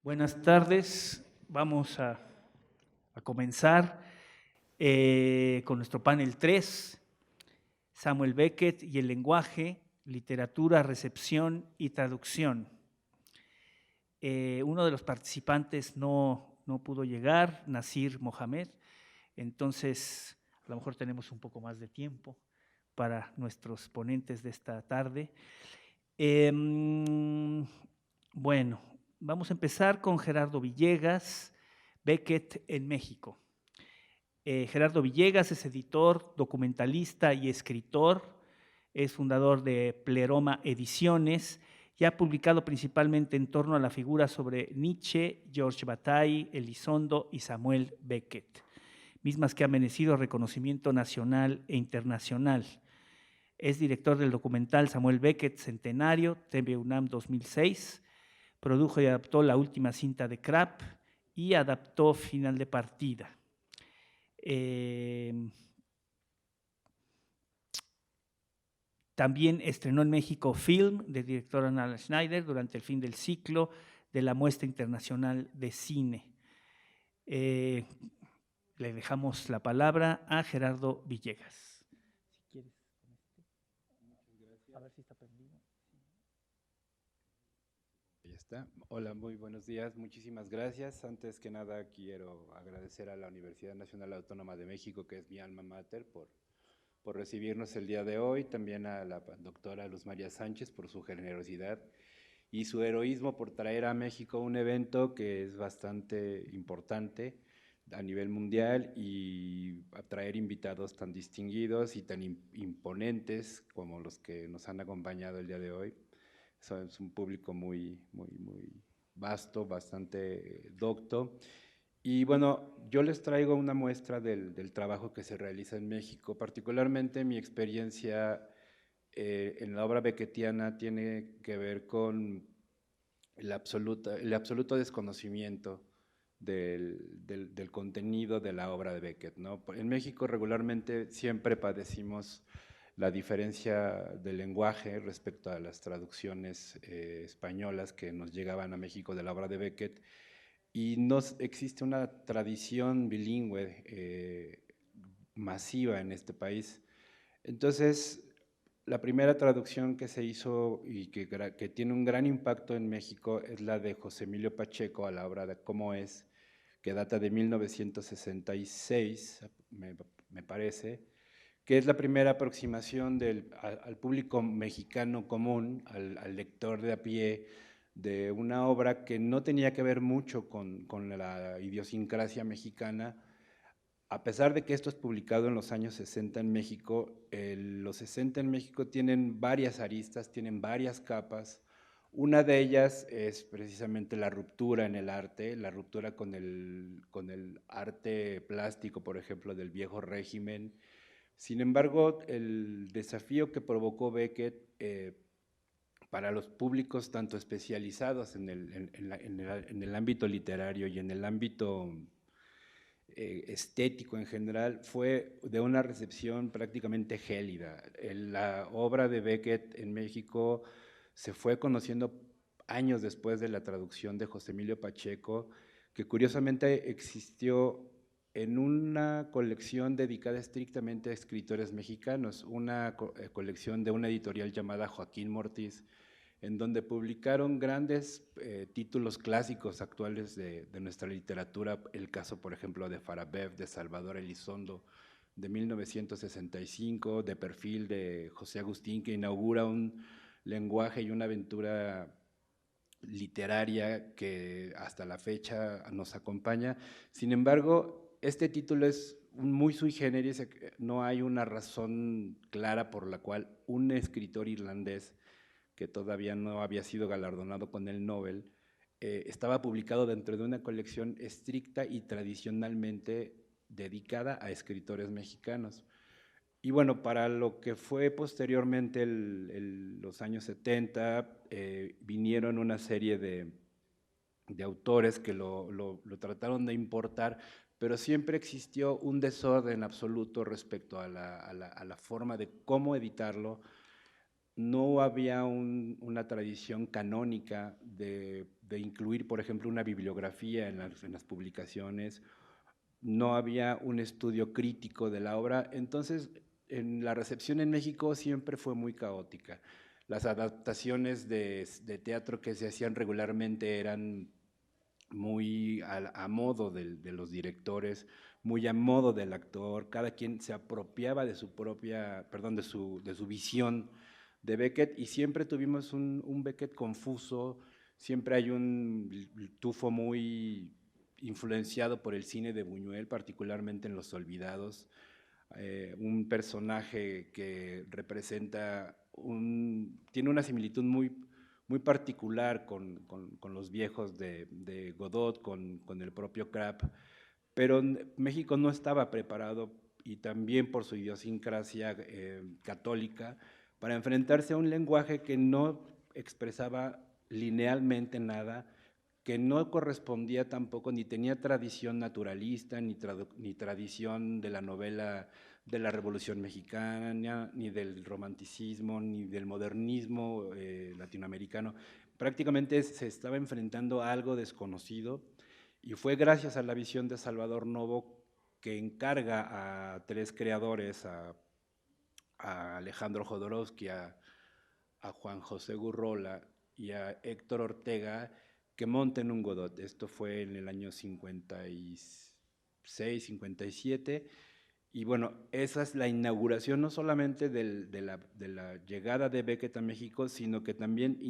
Buenas tardes, vamos a comenzar con nuestro panel 3, Samuel Beckett y el lenguaje, literatura, recepción y traducción. Uno de los participantes no pudo llegar, Nasir Mohamed, entonces a lo mejor tenemos un poco más de tiempo para nuestros ponentes de esta tarde. Bueno, vamos a empezar con Gerardo Villegas, Beckett en México. Gerardo Villegas es editor, documentalista y escritor, es fundador de Pleroma Ediciones y ha publicado principalmente en torno a la figura sobre Nietzsche, George Bataille, Elizondo y Samuel Beckett, mismas que han merecido reconocimiento nacional e internacional. Es director del documental Samuel Beckett Centenario, TV UNAM 2006, produjo y adaptó La última cinta de Krapp y adaptó Final de partida. También estrenó en México Film, de directora Nala Schneider, durante el fin del ciclo de la Muestra Internacional de Cine. Le dejamos la palabra a Gerardo Villegas. Si quieres, a ver si está prendido. Ya está. Hola, muy buenos días. Muchísimas gracias. Antes que nada, quiero agradecer a la Universidad Nacional Autónoma de México, que es mi alma mater, por recibirnos el día de hoy. También a la doctora Luz María Sánchez por su generosidad y su heroísmo por traer a México un evento que es bastante importante a nivel mundial y atraer invitados tan distinguidos y tan imponentes como los que nos han acompañado el día de hoy. Es un público muy vasto, bastante docto. Y bueno, yo les traigo una muestra del trabajo que se realiza en México. Particularmente mi experiencia en la obra beckettiana tiene que ver con el absoluto desconocimiento del contenido de la obra de Beckett, ¿no? En México regularmente siempre padecimos la diferencia del lenguaje respecto a las traducciones españolas que nos llegaban a México de la obra de Beckett, y no existe una tradición bilingüe masiva en este país. Entonces, la primera traducción que se hizo y que tiene un gran impacto en México es la de José Emilio Pacheco a la obra de Cómo es, que data de 1966, me parece, que es la primera aproximación al público mexicano común, al lector de a pie, de una obra que no tenía que ver mucho con la idiosincrasia mexicana. A pesar de que esto es publicado en los años 60 en México, los 60 en México tienen varias aristas, tienen varias capas. Una de ellas es precisamente la ruptura en el arte, la ruptura con el arte plástico, por ejemplo, del viejo régimen. Sin embargo, el desafío que provocó Beckett para los públicos tanto especializados en el ámbito literario y en el ámbito estético en general, fue de una recepción prácticamente gélida. La obra de Beckett en México se fue conociendo años después de la traducción de José Emilio Pacheco, que curiosamente existió en una colección dedicada estrictamente a escritores mexicanos, una colección de una editorial llamada Joaquín Mortiz, en donde publicaron grandes títulos clásicos actuales de nuestra literatura, el caso, por ejemplo, de Farabev, de Salvador Elizondo, de 1965, de Perfil, de José Agustín, que inaugura un lenguaje y una aventura literaria que hasta la fecha nos acompaña. Sin embargo, este título es muy sui generis, no hay una razón clara por la cual un escritor irlandés que todavía no había sido galardonado con el Nobel, estaba publicado dentro de una colección estricta y tradicionalmente dedicada a escritores mexicanos. Y bueno, para lo que fue posteriormente los años 70, vinieron una serie de autores que lo trataron de importar, pero siempre existió un desorden absoluto respecto a la forma de cómo editarlo. No había una tradición canónica de de incluir, por ejemplo, una bibliografía en las publicaciones, no había un estudio crítico de la obra, entonces en la recepción en México siempre fue muy caótica. Las adaptaciones de teatro que se hacían regularmente eran muy a modo de los directores, muy a modo del actor, cada quien se apropiaba de su propia, perdón, de su visión de Beckett, y siempre tuvimos un Beckett confuso, siempre hay un tufo muy influenciado por el cine de Buñuel, particularmente en Los Olvidados, un personaje que representa tiene una similitud muy particular con los viejos de Godot, con el propio Krapp, pero México no estaba preparado, y también por su idiosincrasia católica, para enfrentarse a un lenguaje que no expresaba linealmente nada, que no correspondía tampoco, ni tenía tradición naturalista, ni tradición de la novela de la Revolución Mexicana, ni del romanticismo, ni del modernismo latinoamericano. Prácticamente se estaba enfrentando a algo desconocido, y fue gracias a la visión de Salvador Novo, que encarga a tres creadores, a Alejandro Jodorowsky, a Juan José Gurrola y a Héctor Ortega, que monten un Godot. Esto fue en el año 56, 57, y bueno, esa es la inauguración no solamente de la llegada de Beckett a México, sino que también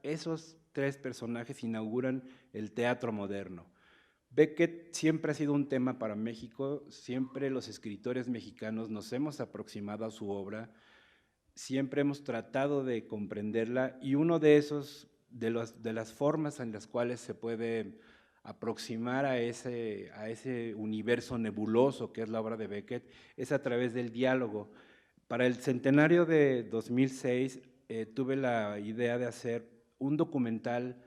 esos tres personajes inauguran el teatro moderno. Beckett siempre ha sido un tema para México, siempre los escritores mexicanos nos hemos aproximado a su obra, siempre hemos tratado de comprenderla, y uno de de las formas en las cuales se puede aproximar a ese universo nebuloso que es la obra de Beckett es a través del diálogo. Para el centenario de 2006 tuve la idea de hacer un documental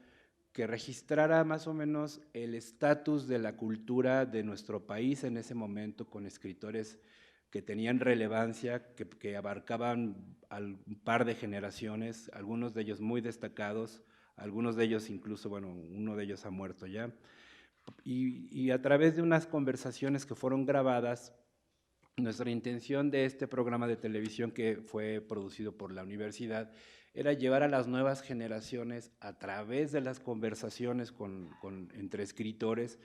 que registrara más o menos el estatus de la cultura de nuestro país en ese momento, con escritores que tenían relevancia, que abarcaban un par de generaciones, algunos de ellos muy destacados, algunos de ellos incluso, bueno, uno de ellos ha muerto ya, y a través de unas conversaciones que fueron grabadas, nuestra intención de este programa de televisión, que fue producido por la universidad, era llevar a las nuevas generaciones, a través de las conversaciones entre escritores,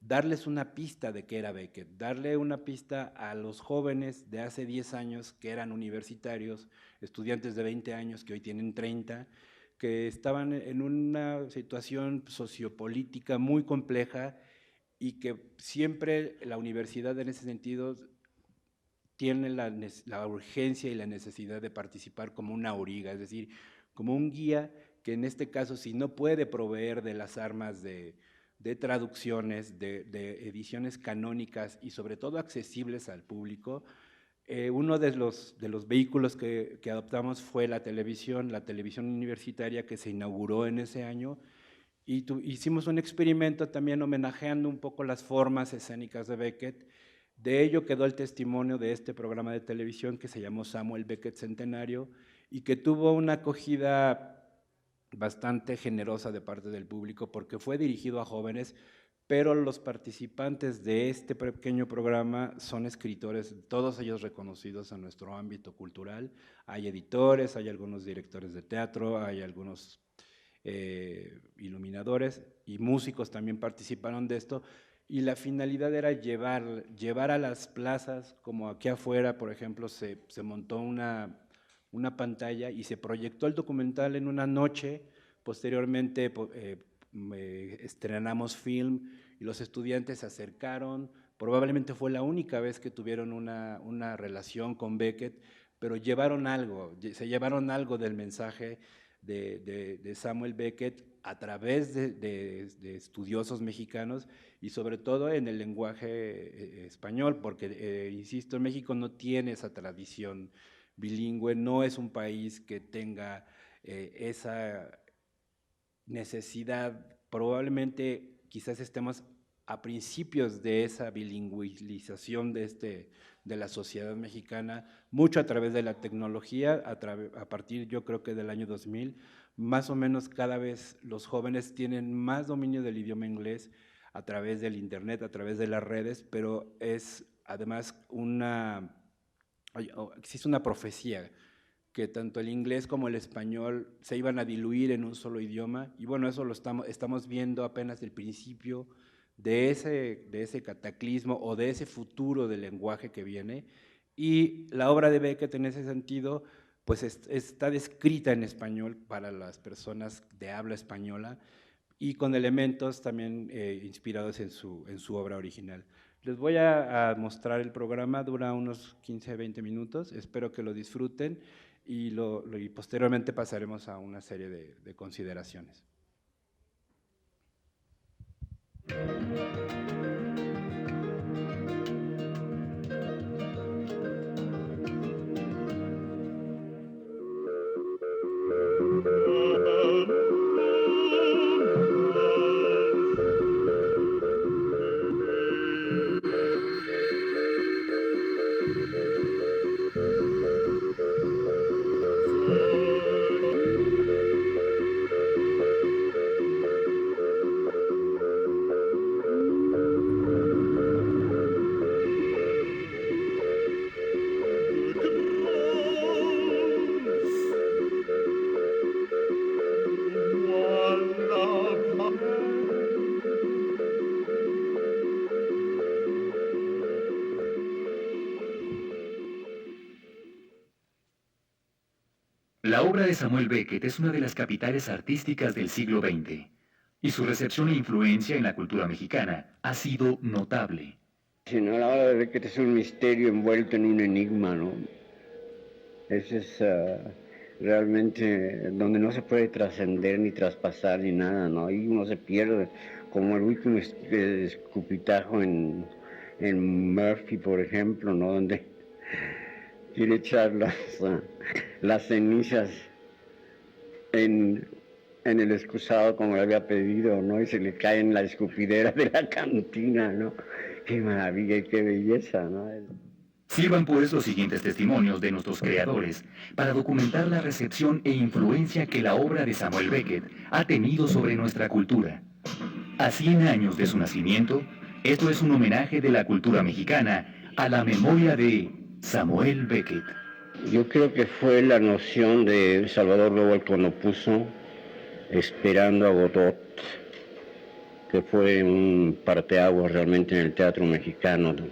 darles una pista de qué era Beckett, darle una pista a los jóvenes de hace 10 años que eran universitarios, estudiantes de 20 años que hoy tienen 30, que estaban en una situación sociopolítica muy compleja, y que siempre la universidad en ese sentido tiene la urgencia y la necesidad de participar como una auriga, es decir, como un guía que en este caso, si no puede proveer de las armas de traducciones, de ediciones canónicas y sobre todo accesibles al público, uno de los vehículos que adoptamos fue la televisión universitaria, que se inauguró en ese año, y hicimos un experimento también homenajeando un poco las formas escénicas de Beckett. De ello quedó el testimonio de este programa de televisión que se llamó Samuel Beckett Centenario, y que tuvo una acogida bastante generosa de parte del público, porque fue dirigido a jóvenes, pero los participantes de este pequeño programa son escritores, todos ellos reconocidos en nuestro ámbito cultural. Hay editores, hay algunos directores de teatro, hay algunos iluminadores, y músicos también participaron de esto, y la finalidad era llevar a las plazas, como aquí afuera, por ejemplo, se montó una pantalla y se proyectó el documental en una noche. Posteriormente estrenamos film, y los estudiantes se acercaron. Probablemente fue la única vez que tuvieron una relación con Beckett, pero se llevaron algo del mensaje de Samuel Beckett a través de estudiosos mexicanos, y sobre todo en el lenguaje español, porque, insisto, México no tiene esa tradición bilingüe, no es un país que tenga esa necesidad. Probablemente quizás estemos a principios de esa bilingüización de la sociedad mexicana, mucho a través de la tecnología, a partir yo creo que del año 2000, más o menos cada vez los jóvenes tienen más dominio del idioma inglés a través del internet, a través de las redes, pero es además existe una profecía que tanto el inglés como el español se iban a diluir en un solo idioma, y bueno, eso lo estamos viendo apenas el principio de ese cataclismo o de ese futuro del lenguaje que viene, y la obra de Beckett en ese sentido pues está descrita en español para las personas de habla española y con elementos también inspirados en su obra original. Les voy a mostrar el programa, dura unos 15-20 minutos, espero que lo disfruten y posteriormente pasaremos a una serie de consideraciones. La obra de Samuel Beckett es una de las capitales artísticas del siglo XX, y su recepción e influencia en la cultura mexicana ha sido notable. Si no, la obra de Beckett es un misterio envuelto en un enigma, ¿no? Ese es realmente donde no se puede trascender ni traspasar ni nada, ¿no? Ahí uno se pierde, como el último escupitajo en Murphy, por ejemplo, ¿no? Donde quiere echar las cenizas en el excusado como le había pedido, ¿no? Y se le cae en la escupidera de la cantina, ¿no? Qué maravilla y qué belleza, ¿no? Sirvan pues los siguientes testimonios de nuestros creadores para documentar la recepción e influencia que la obra de Samuel Beckett ha tenido sobre nuestra cultura. A 100 años de su nacimiento, esto es un homenaje de la cultura mexicana a la memoria de Samuel Beckett. Yo creo que fue la noción de Salvador Lobos cuando puso Esperando a Godot, que fue un parteaguas realmente en el teatro mexicano, ¿no?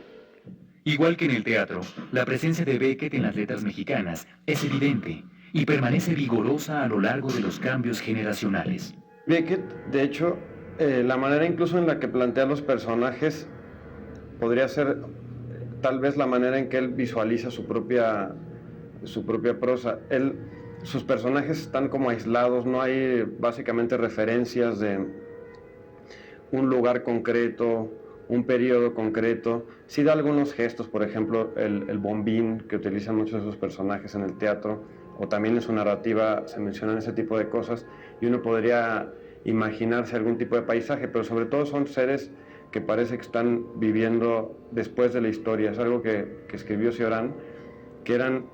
Igual que en el teatro, la presencia de Beckett en las letras mexicanas es evidente y permanece vigorosa a lo largo de los cambios generacionales. Beckett, de hecho, la manera incluso en la que plantea los personajes podría ser tal vez la manera en que él visualiza su propia prosa. Sus personajes están como aislados, no hay básicamente referencias de un lugar concreto, un periodo concreto. Sí da algunos gestos, por ejemplo, el bombín que utilizan muchos de sus personajes en el teatro, o también en su narrativa se mencionan ese tipo de cosas, y uno podría imaginarse algún tipo de paisaje, pero sobre todo son seres que parece que están viviendo después de la historia. Es algo que escribió Cioran, que eran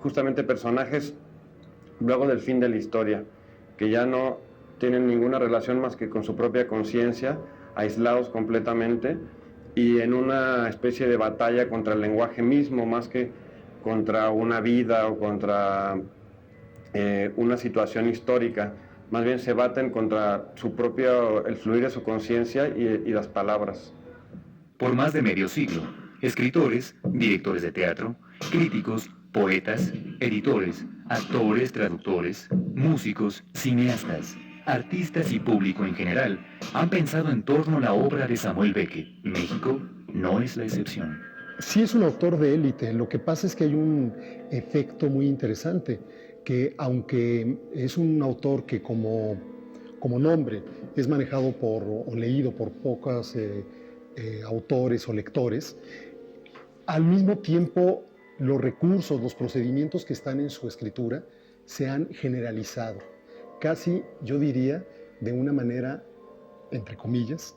justamente personajes luego del fin de la historia, que ya no tienen ninguna relación más que con su propia conciencia, aislados completamente y en una especie de batalla contra el lenguaje mismo, más que contra una vida o contra una situación histórica. Más bien se baten contra el fluir de su conciencia y las palabras. Por más de medio siglo, escritores, directores de teatro, críticos, poetas, editores, actores, traductores, músicos, cineastas, artistas y público en general han pensado en torno a la obra de Samuel Beckett. México no es la excepción. Sí es un autor de élite, lo que pasa es que hay un efecto muy interesante, que aunque es un autor que como nombre es manejado o leído por pocos autores o lectores, al mismo tiempo los recursos, los procedimientos que están en su escritura se han generalizado, casi yo diría de una manera, entre comillas,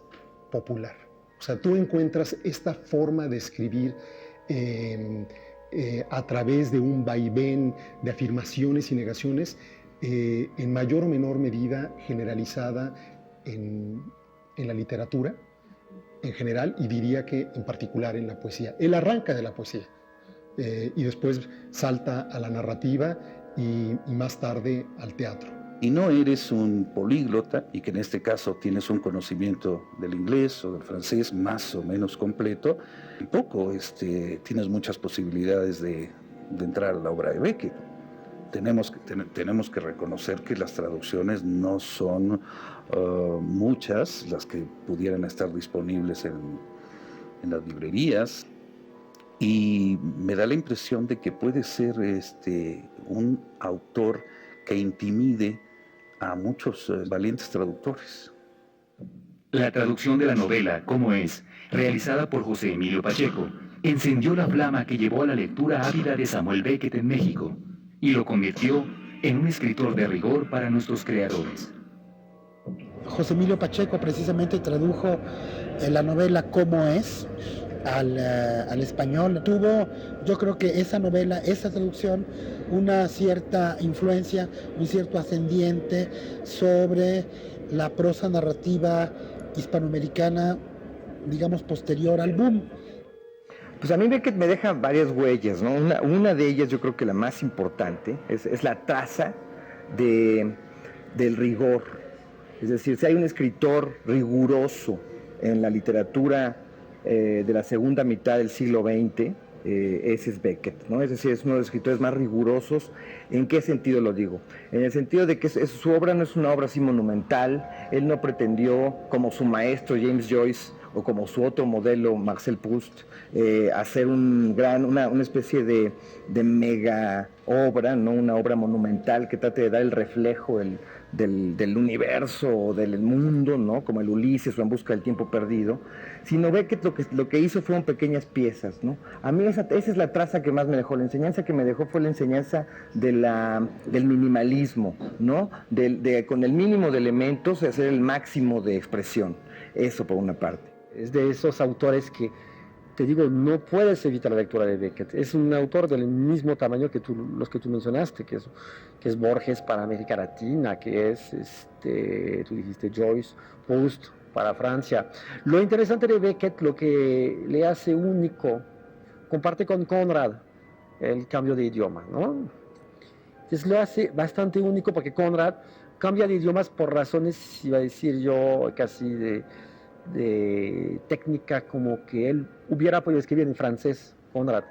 popular. O sea, tú encuentras esta forma de escribir a través de un vaivén de afirmaciones y negaciones, en mayor o menor medida generalizada en la literatura en general, y diría que en particular en la poesía. Él arranca de la poesía y después salta a la narrativa y más tarde al teatro. Y no eres un políglota, y que en este caso tienes un conocimiento del inglés o del francés más o menos completo, tampoco tienes muchas posibilidades de entrar a la obra de Beckett. Tenemos que reconocer que las traducciones no son muchas las que pudieran estar disponibles en las librerías, y me da la impresión de que puede ser un autor que intimide a muchos valientes traductores. La traducción de la novela ¿Cómo es?, realizada por José Emilio Pacheco, encendió la flama que llevó a la lectura ávida de Samuel Beckett en México y lo convirtió en un escritor de rigor para nuestros creadores. José Emilio Pacheco precisamente tradujo la novela ¿Cómo es?, al español. Tuvo, yo creo que esa novela, esa traducción, una cierta influencia, un cierto ascendiente sobre la prosa narrativa hispanoamericana, digamos, posterior al boom. Pues a mí Beckett me deja varias huellas, ¿no? Una de ellas, yo creo que la más importante, es la traza del rigor. Es decir, si hay un escritor riguroso en la literatura de la segunda mitad del siglo XX, ese es Beckett, ¿no? Es decir, es uno de los escritores más rigurosos. ¿En qué sentido lo digo? En el sentido de que su obra no es una obra así monumental. Él no pretendió, como su maestro James Joyce o como su otro modelo Marcel Proust, hacer una especie de mega obra, ¿no? Una obra monumental que trate de dar el reflejo del universo o del mundo, ¿no? Como el Ulises o En busca del tiempo perdido, sino Beckett lo que hizo fueron pequeñas piezas, ¿no? A mí esa es la traza que más me dejó. La enseñanza que me dejó fue la enseñanza del minimalismo, ¿no? Con el mínimo de elementos hacer el máximo de expresión. Eso por una parte. Es de esos autores que, te digo, no puedes evitar la lectura de Beckett. Es un autor del mismo tamaño que los que tú mencionaste, que es Borges para América Latina, que es, tú dijiste Joyce, Proust para Francia. Lo interesante de Beckett, lo que le hace único, comparte con Conrad el cambio de idioma, ¿no? Entonces lo hace bastante único porque Conrad cambia de idiomas por razones, iba a decir yo, casi de técnica, como que él hubiera podido escribir en francés. Conrad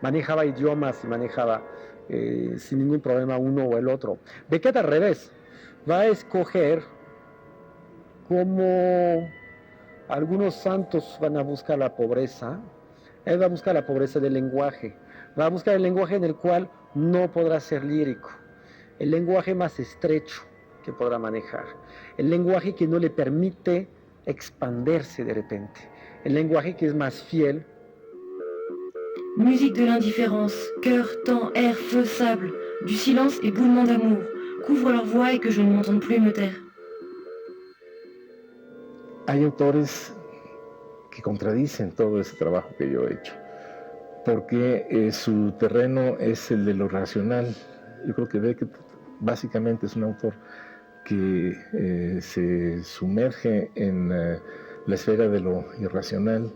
manejaba idiomas y manejaba sin ningún problema uno o el otro. Beckett al revés, va a escoger como algunos santos van a buscar la pobreza. Él va a buscar la pobreza del lenguaje, va a buscar el lenguaje en el cual no podrá ser lírico, el lenguaje más estrecho que podrá manejar, el lenguaje que no le permite expandirse de repente, el lenguaje que es más fiel. Musique de l'indifférence, cœur, temps, air, feu, sable, du silence et boulement d'amour, couvre leur voix et que je ne m'entende plus me taire. Hay autores que contradicen todo ese trabajo que yo he hecho, porque su terreno es el de lo racional. Yo creo que Beckett básicamente es un autor que se sumerge en la esfera de lo irracional,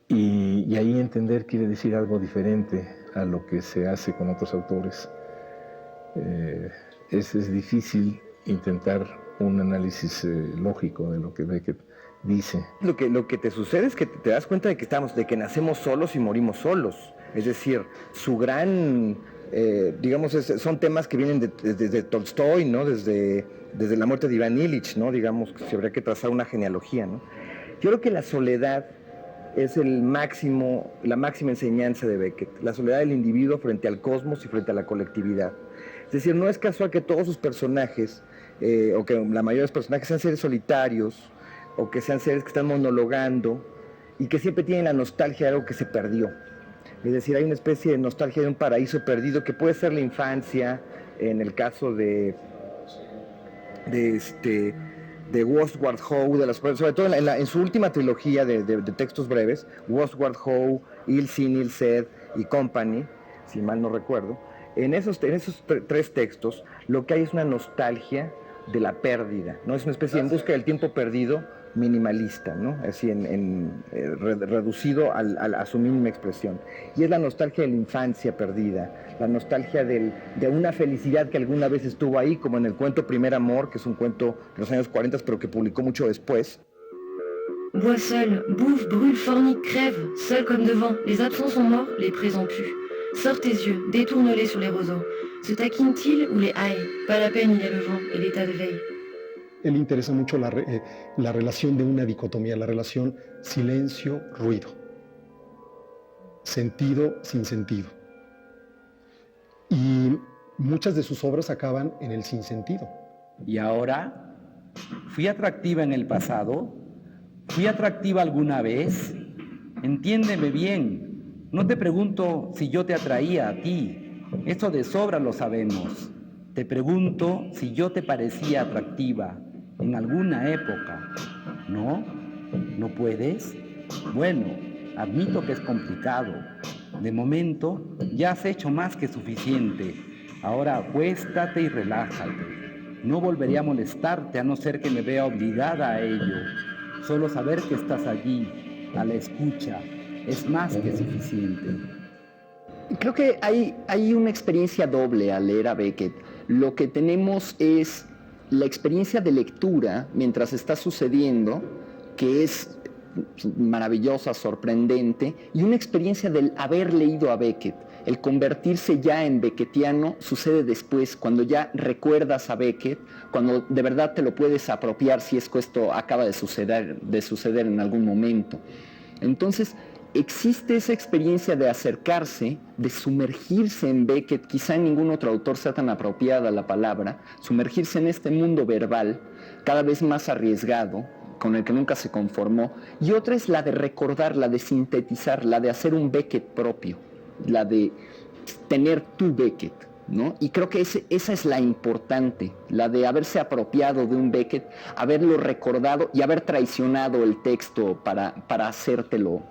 y ahí entender quiere decir algo diferente a lo que se hace con otros autores. Es difícil intentar un análisis lógico de lo que Beckett dice. Lo que te sucede es que te das cuenta de que nacemos solos y morimos solos. Es decir, su gran, son temas que vienen desde Tolstoy, ¿no? Desde la muerte de Iván Ilich, ¿no? Digamos que se habría que trazar una genealogía, ¿no? Yo creo que la soledad es la máxima enseñanza de Beckett, la soledad del individuo frente al cosmos y frente a la colectividad. Es decir, no es casual que todos sus personajes, o que la mayoría de los personajes sean seres solitarios, o que sean seres que están monologando, y que siempre tienen la nostalgia de algo que se perdió. Es decir, hay una especie de nostalgia de un paraíso perdido, que puede ser la infancia, en el caso de de Wadsworth Howe, sobre todo en su última trilogía de textos breves, Wadsworth Howe, Il Sin, Il Sed y Company, si mal no recuerdo. En esos tres textos lo que hay es una nostalgia de la pérdida, ¿no? Es una especie de en busca del tiempo perdido minimalista, ¿no? Así reducido a su mínima expresión. Y es la nostalgia de la infancia perdida, la nostalgia de una felicidad que alguna vez estuvo ahí, como en el cuento Primer Amor, que es un cuento de los años 40, pero que publicó mucho después. Bois seul, bouffe, brûle, fornique, crève, seul comme devant, les absents sont morts, les présents puent. Sors tes yeux, détourne-les sur les roseaux. Se taquine-t-il ou les haille? Pas la peine, il y a le vent et l'état de veille. Él interesa mucho la relación de una dicotomía, la relación silencio-ruido, sentido sin sentido. Y muchas de sus obras acaban en el sinsentido. ¿Y ahora? ¿Fui atractiva en el pasado? ¿Fui atractiva alguna vez? Entiéndeme bien. No te pregunto si yo te atraía a ti. Eso de sobra lo sabemos. Te pregunto si yo te parecía atractiva en alguna época. ¿No? ¿No puedes? Bueno, admito que es complicado. De momento, ya has hecho más que suficiente. Ahora acuéstate y relájate. No volveré a molestarte a no ser que me vea obligada a ello. Solo saber que estás allí, a la escucha, es más que suficiente. Creo que hay una experiencia doble al leer a Beckett. Lo que tenemos es la experiencia de lectura mientras está sucediendo, que es maravillosa, sorprendente, y una experiencia del haber leído a Beckett. El convertirse ya en beckettiano sucede después, cuando ya recuerdas a Beckett, cuando de verdad te lo puedes apropiar si es que esto acaba de suceder en algún momento. Entonces, existe esa experiencia de acercarse, de sumergirse en Beckett, quizá en ningún otro autor sea tan apropiada la palabra, sumergirse en este mundo verbal, cada vez más arriesgado, con el que nunca se conformó, y otra es la de recordar, la de sintetizar, la de hacer un Beckett propio, la de tener tu Beckett, ¿no? Y creo que esa es la importante, la de haberse apropiado de un Beckett, haberlo recordado y haber traicionado el texto para hacértelo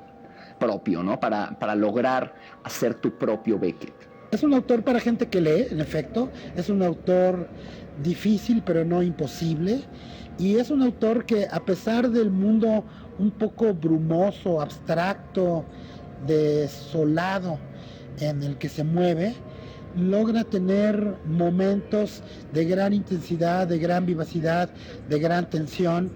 propio, ¿no? Para lograr hacer tu propio Beckett. Es un autor para gente que lee, en efecto, es un autor difícil pero no imposible, y es un autor que, a pesar del mundo un poco brumoso, abstracto, desolado en el que se mueve, logra tener momentos de gran intensidad, de gran vivacidad, de gran tensión.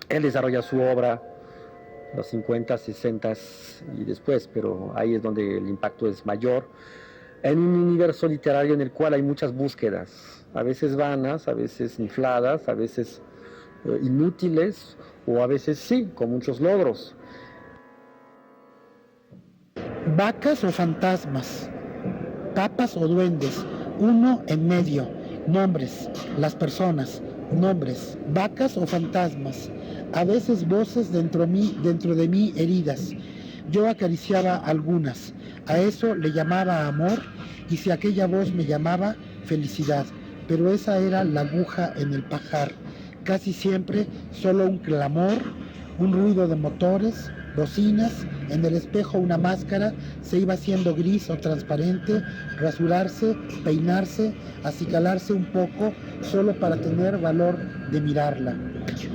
Él desarrolla su obra los 50, 60 y después, pero ahí es donde el impacto es mayor, en un universo literario en el cual hay muchas búsquedas, a veces vanas, a veces infladas, a veces inútiles, o a veces sí, con muchos logros. Vacas o fantasmas, papas o duendes, uno en medio, nombres, las personas, nombres, vacas o fantasmas, a veces voces dentro de mí heridas. Yo acariciaba algunas, a eso le llamaba amor, y si aquella voz me llamaba felicidad, pero esa era la aguja en el pajar, casi siempre solo un clamor, un ruido de motores, bocinas, en el espejo una máscara, se iba haciendo gris o transparente, rasurarse, peinarse, acicalarse un poco, solo para tener valor de mirarla.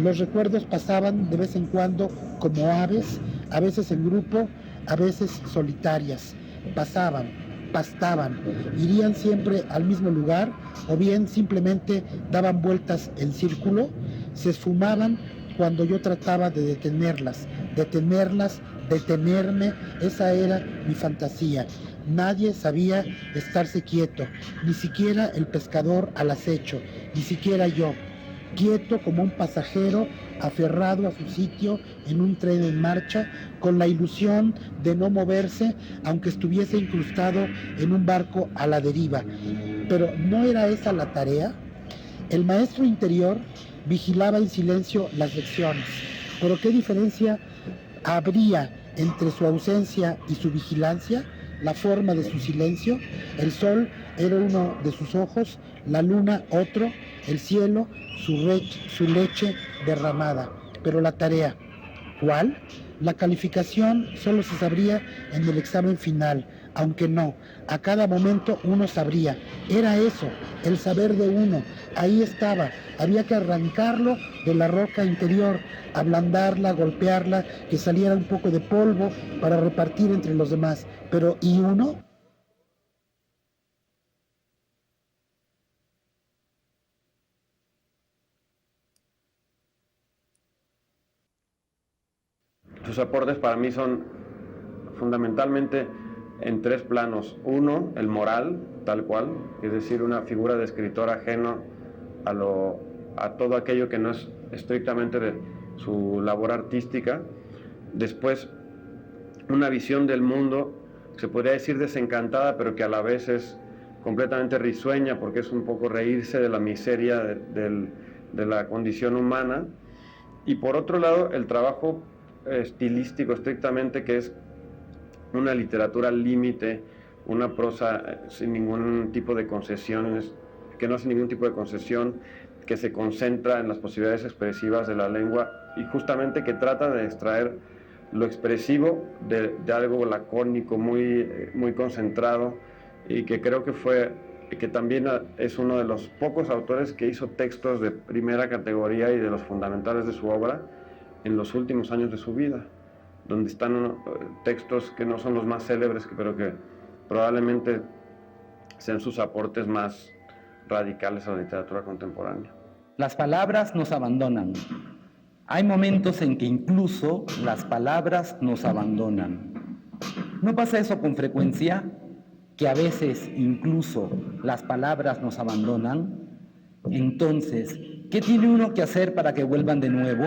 Los recuerdos pasaban de vez en cuando como aves, a veces en grupo, a veces solitarias. Pasaban, pastaban, irían siempre al mismo lugar, o bien simplemente daban vueltas en círculo, se esfumaban cuando yo trataba de detenerlas, detenerme, esa era mi fantasía. Nadie sabía estarse quieto, ni siquiera el pescador al acecho, ni siquiera yo, quieto como un pasajero aferrado a su sitio en un tren en marcha, con la ilusión de no moverse, aunque estuviese incrustado en un barco a la deriva. Pero ¿no era esa la tarea? El maestro interior vigilaba en silencio las lecciones. ¿Pero qué diferencia habría entre su ausencia y su vigilancia? La forma de su silencio. El sol era uno de sus ojos, la luna otro, el cielo su leche derramada. Pero la tarea, ¿cuál? La calificación solo se sabría en el examen final, aunque no, a cada momento uno sabría. Era eso, el saber de uno, ahí estaba, había que arrancarlo de la roca interior, ablandarla, golpearla, que saliera un poco de polvo para repartir entre los demás. Pero ¿y uno? Sus aportes para mí son fundamentalmente en tres planos. Uno, el moral, tal cual, es decir, una figura de escritor ajeno a todo aquello que no es estrictamente de su labor artística. Después, una visión del mundo, se podría decir desencantada, pero que a la vez es completamente risueña, porque es un poco reírse de la miseria de la condición humana. Y por otro lado, el trabajo estilístico estrictamente, que es una literatura al límite, una prosa sin ningún tipo de concesiones, que no hace ningún tipo de concesión, que se concentra en las posibilidades expresivas de la lengua y justamente que trata de extraer lo expresivo de algo lacónico, muy concentrado, y que creo que también es uno de los pocos autores que hizo textos de primera categoría y de los fundamentales de su obra en los últimos años de su vida, donde están textos que no son los más célebres, pero que probablemente sean sus aportes más radicales a la literatura contemporánea. Las palabras nos abandonan. Hay momentos en que incluso las palabras nos abandonan. ¿No pasa eso con frecuencia? Que a veces incluso las palabras nos abandonan. Entonces, ¿qué tiene uno que hacer para que vuelvan de nuevo?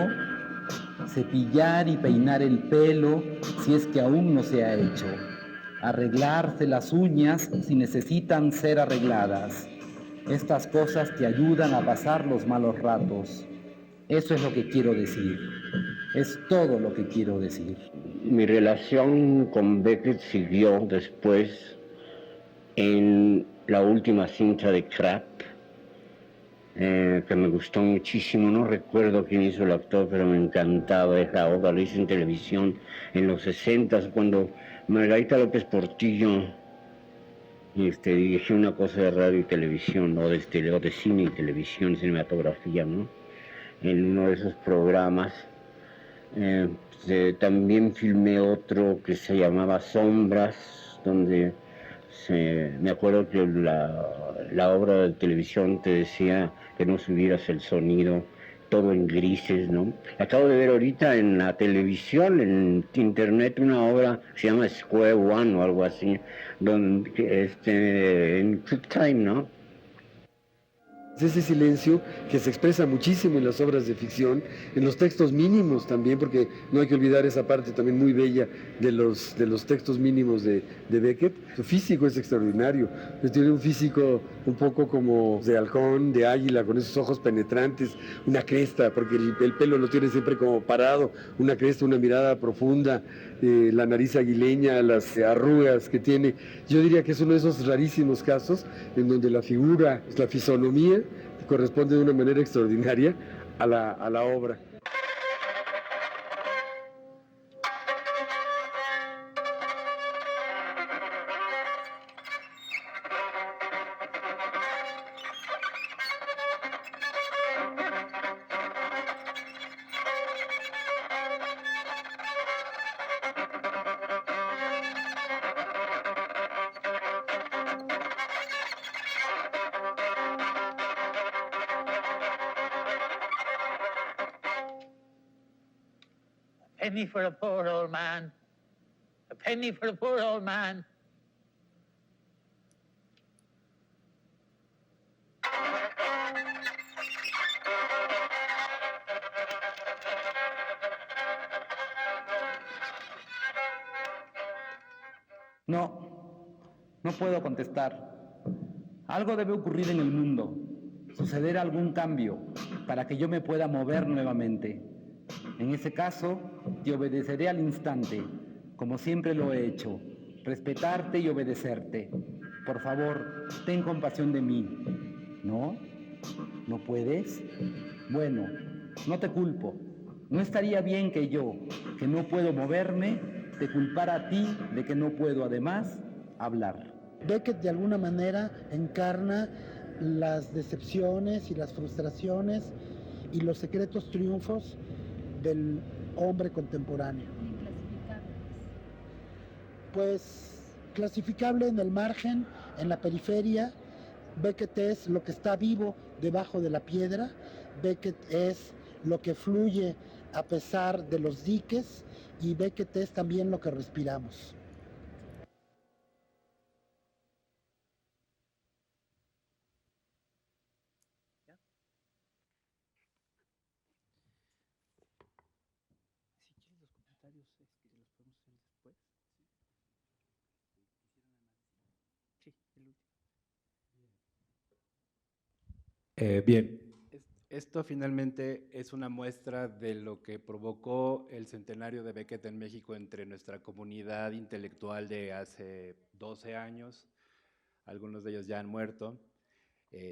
Cepillar y peinar el pelo si es que aún no se ha hecho. Arreglarse las uñas si necesitan ser arregladas. Estas cosas te ayudan a pasar los malos ratos. Eso es lo que quiero decir. Es todo lo que quiero decir. Mi relación con Beckett siguió después en la última cinta de Krapp, que me gustó muchísimo. No recuerdo quién hizo el actor, pero me encantaba esa obra. Lo hice en televisión en los 60, cuando Margarita López Portillo dirigió una cosa de radio y televisión, o de cine y televisión, cinematografía, ¿no? En uno de esos programas. También filmé otro que se llamaba Sombras, donde me acuerdo que la obra de televisión te decía que no subieras el sonido, todo en grises, ¿no? Acabo de ver ahorita en la televisión, en internet, una obra que se llama Square One o algo así, donde, en QuickTime, ¿no? Ese silencio que se expresa muchísimo en las obras de ficción, en los textos mínimos también, porque no hay que olvidar esa parte también muy bella de los textos mínimos de Beckett. Su físico es extraordinario, tiene un físico un poco como de halcón, de águila, con esos ojos penetrantes, una cresta, porque el pelo lo tiene siempre como parado, una cresta, una mirada profunda, la nariz aguileña, las arrugas que tiene. Yo diría que es uno de esos rarísimos casos en donde la figura, la fisonomía, corresponde de una manera extraordinaria a la obra. A penny for a poor old man. A penny for a poor old man. No puedo contestar. Algo debe ocurrir en el mundo, suceder algún cambio para que yo me pueda mover nuevamente. En ese caso, te obedeceré al instante, como siempre lo he hecho, respetarte y obedecerte. Por favor, ten compasión de mí. ¿No? ¿No puedes? Bueno, no te culpo. No estaría bien que yo, que no puedo moverme, te culpara a ti de que no puedo, además, hablar. Beckett de alguna manera encarna las decepciones y las frustraciones y los secretos triunfos del hombre contemporáneo. Pues clasificable en el margen, en la periferia. Beckett es lo que está vivo debajo de la piedra. Beckett es lo que fluye a pesar de los diques, y Beckett es también lo que respiramos. Si quieres los comentarios, los podemos hacer después. Sí, el último. Bien, esto finalmente es una muestra de lo que provocó el centenario de Beckett en México entre nuestra comunidad intelectual de hace 12 años. Algunos de ellos ya han muerto,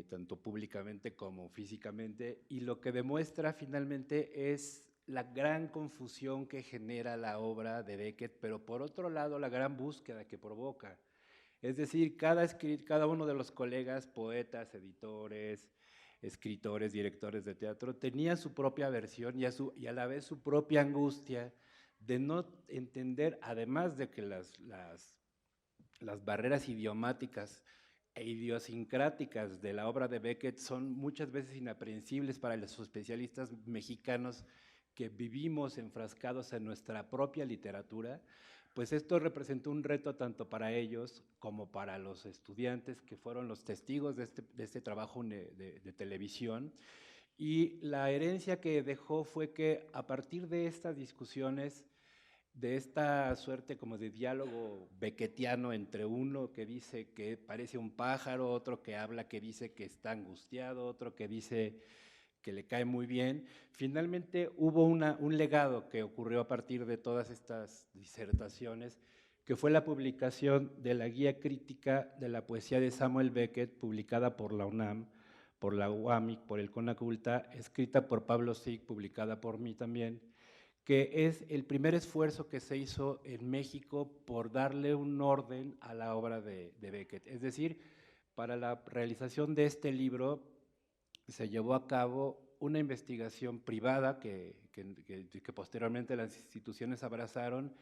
tanto públicamente como físicamente, y lo que demuestra finalmente es la gran confusión que genera la obra de Beckett, pero por otro lado la gran búsqueda que provoca. Es decir, cada uno de los colegas, poetas, editores, escritores, directores de teatro, tenía su propia versión y a la vez su propia angustia de no entender, además de que las barreras idiomáticas e idiosincráticas de la obra de Beckett son muchas veces inaprehensibles para los especialistas mexicanos que vivimos enfrascados en nuestra propia literatura, pues esto representó un reto tanto para ellos como para los estudiantes que fueron los testigos de este trabajo de televisión. Y la herencia que dejó fue que a partir de estas discusiones, de esta suerte como de diálogo beckettiano entre uno que dice que parece un pájaro, otro que habla que dice que está angustiado, otro que dice que le cae muy bien, finalmente hubo un legado que ocurrió a partir de todas estas disertaciones, que fue la publicación de la Guía Crítica de la Poesía de Samuel Beckett, publicada por la UNAM, por la UAMIC, por el Conaculta, escrita por Pablo Sig, publicada por mí también, que es el primer esfuerzo que se hizo en México por darle un orden a la obra de Beckett. Es decir, para la realización de este libro se llevó a cabo una investigación privada que posteriormente las instituciones abrazaron,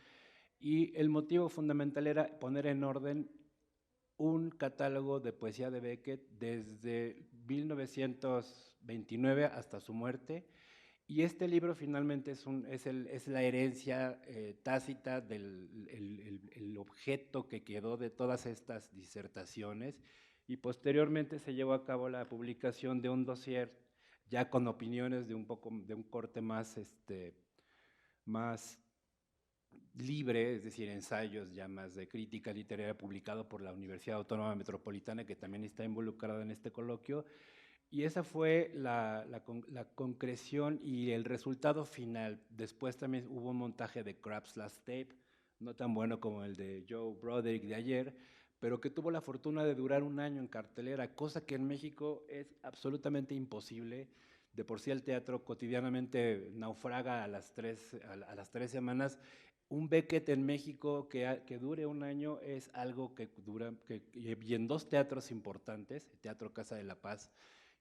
y el motivo fundamental era poner en orden un catálogo de poesía de Beckett desde 1929 hasta su muerte. Y este libro finalmente es la herencia tácita del objeto que quedó de todas estas disertaciones, y posteriormente se llevó a cabo la publicación de un dossier ya con opiniones de un corte más libre, es decir, ensayos ya más de crítica literaria, publicado por la Universidad Autónoma Metropolitana, que también está involucrada en este coloquio. Y esa fue la concreción y el resultado final. Después también hubo un montaje de Crab's Last Tape, no tan bueno como el de Joe Broderick de ayer, pero que tuvo la fortuna de durar un año en cartelera, cosa que en México es absolutamente imposible. De por sí el teatro cotidianamente naufraga a las 3 semanas. Un Beckett en México que dure un año es algo que dura, y en dos teatros importantes, el Teatro Casa de la Paz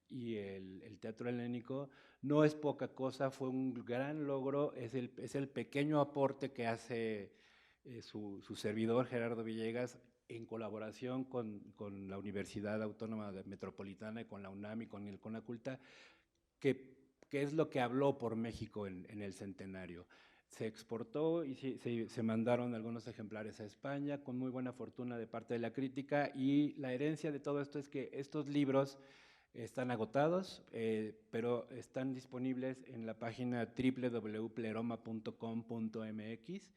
y el Teatro Helénico, no es poca cosa, fue un gran logro, es el pequeño aporte que hace su servidor Gerardo Villegas en colaboración con la Universidad Autónoma Metropolitana y con la UNAM y con el Conaculta, que es lo que habló por México en el centenario. Se exportó y se mandaron algunos ejemplares a España con muy buena fortuna de parte de la crítica, y la herencia de todo esto es que estos libros están agotados, pero están disponibles en la página www.pleroma.com.mx.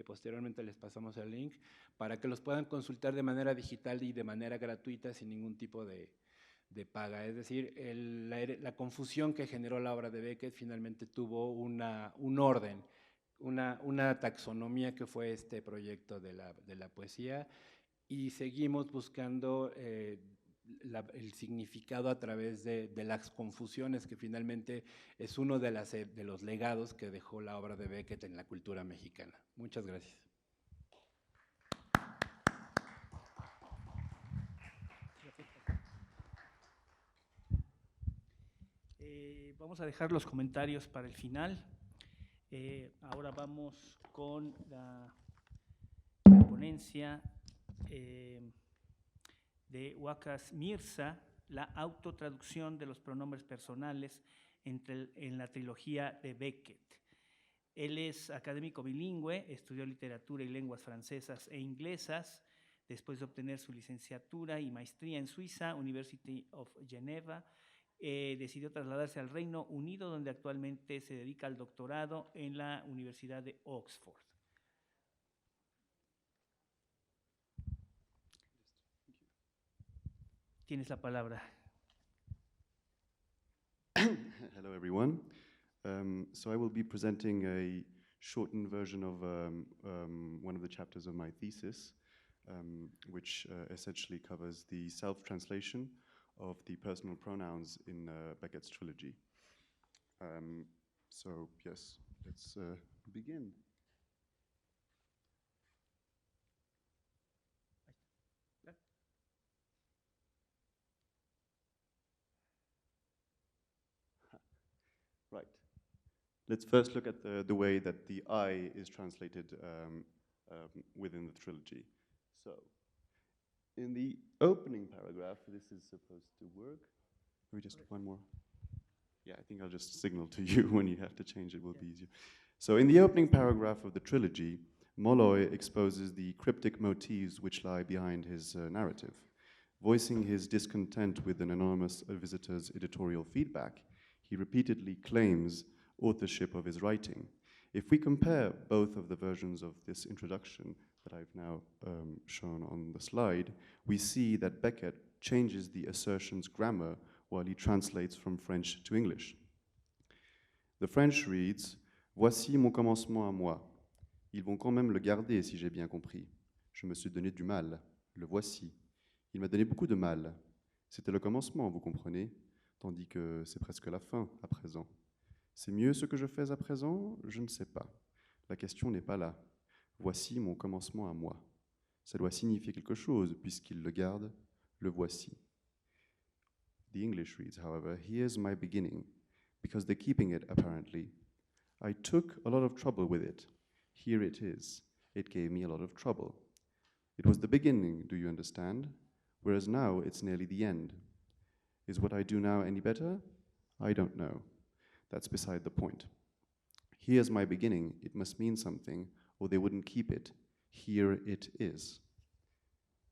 Posteriormente les pasamos el link para que los puedan consultar de manera digital y de manera gratuita sin ningún tipo de paga. Es decir, la confusión que generó la obra de Beckett finalmente tuvo un orden, una taxonomía que fue este proyecto de la poesía, y seguimos buscando el significado a través de las confusiones, que finalmente es uno de los legados que dejó la obra de Beckett en la cultura mexicana. Muchas gracias. Vamos a dejar los comentarios para el final. Ahora vamos con la ponencia de Waqas Mirza, la autotraducción de los pronombres personales en la trilogía de Beckett. Él es académico bilingüe, estudió literatura y lenguas francesas e inglesas. Después de obtener su licenciatura y maestría en Suiza, University of Geneva, decidió trasladarse al Reino Unido, donde actualmente se dedica al doctorado en la Universidad de Oxford. Tienes la palabra. Hello, everyone. So I will be presenting a shortened version of one of the chapters of my thesis, which essentially covers the self-translation of the personal pronouns in Beckett's trilogy. So yes, let's begin. Right. Let's first look at the way that the I is translated within the trilogy. So, in the opening paragraph, this is supposed to work. Maybe just one more. Yeah, I think I'll just signal to you when you have to change it, will be easier. So, in the opening paragraph of the trilogy, Molloy exposes the cryptic motifs which lie behind his narrative. Voicing his discontent with an anonymous visitor's editorial feedback, he repeatedly claims authorship of his writing. If we compare both of the versions of this introduction that I've now shown on the slide, we see that Beckett changes the assertion's grammar while he translates from French to English. The French reads, « Voici mon commencement à moi. Ils vont quand même le garder si j'ai bien compris. Je me suis donné du mal. Le voici. Il m'a donné beaucoup de mal. C'était le commencement, vous comprenez ? Tandis que c'est presque la fin à présent. C'est mieux ce que je fais à présent? Je ne sais pas. La question n'est pas là. Voici mon commencement à moi. Ça doit signifier quelque chose, puisqu'il le garde, le voici. The English reads, however, here's my beginning, because they're keeping it, apparently. I took a lot of trouble with it. Here it is. It gave me a lot of trouble. It was the beginning, do you understand? Whereas now it's nearly the end. Is what I do now any better? I don't know. That's beside the point. Here's my beginning. It must mean something, or they wouldn't keep it. Here it is.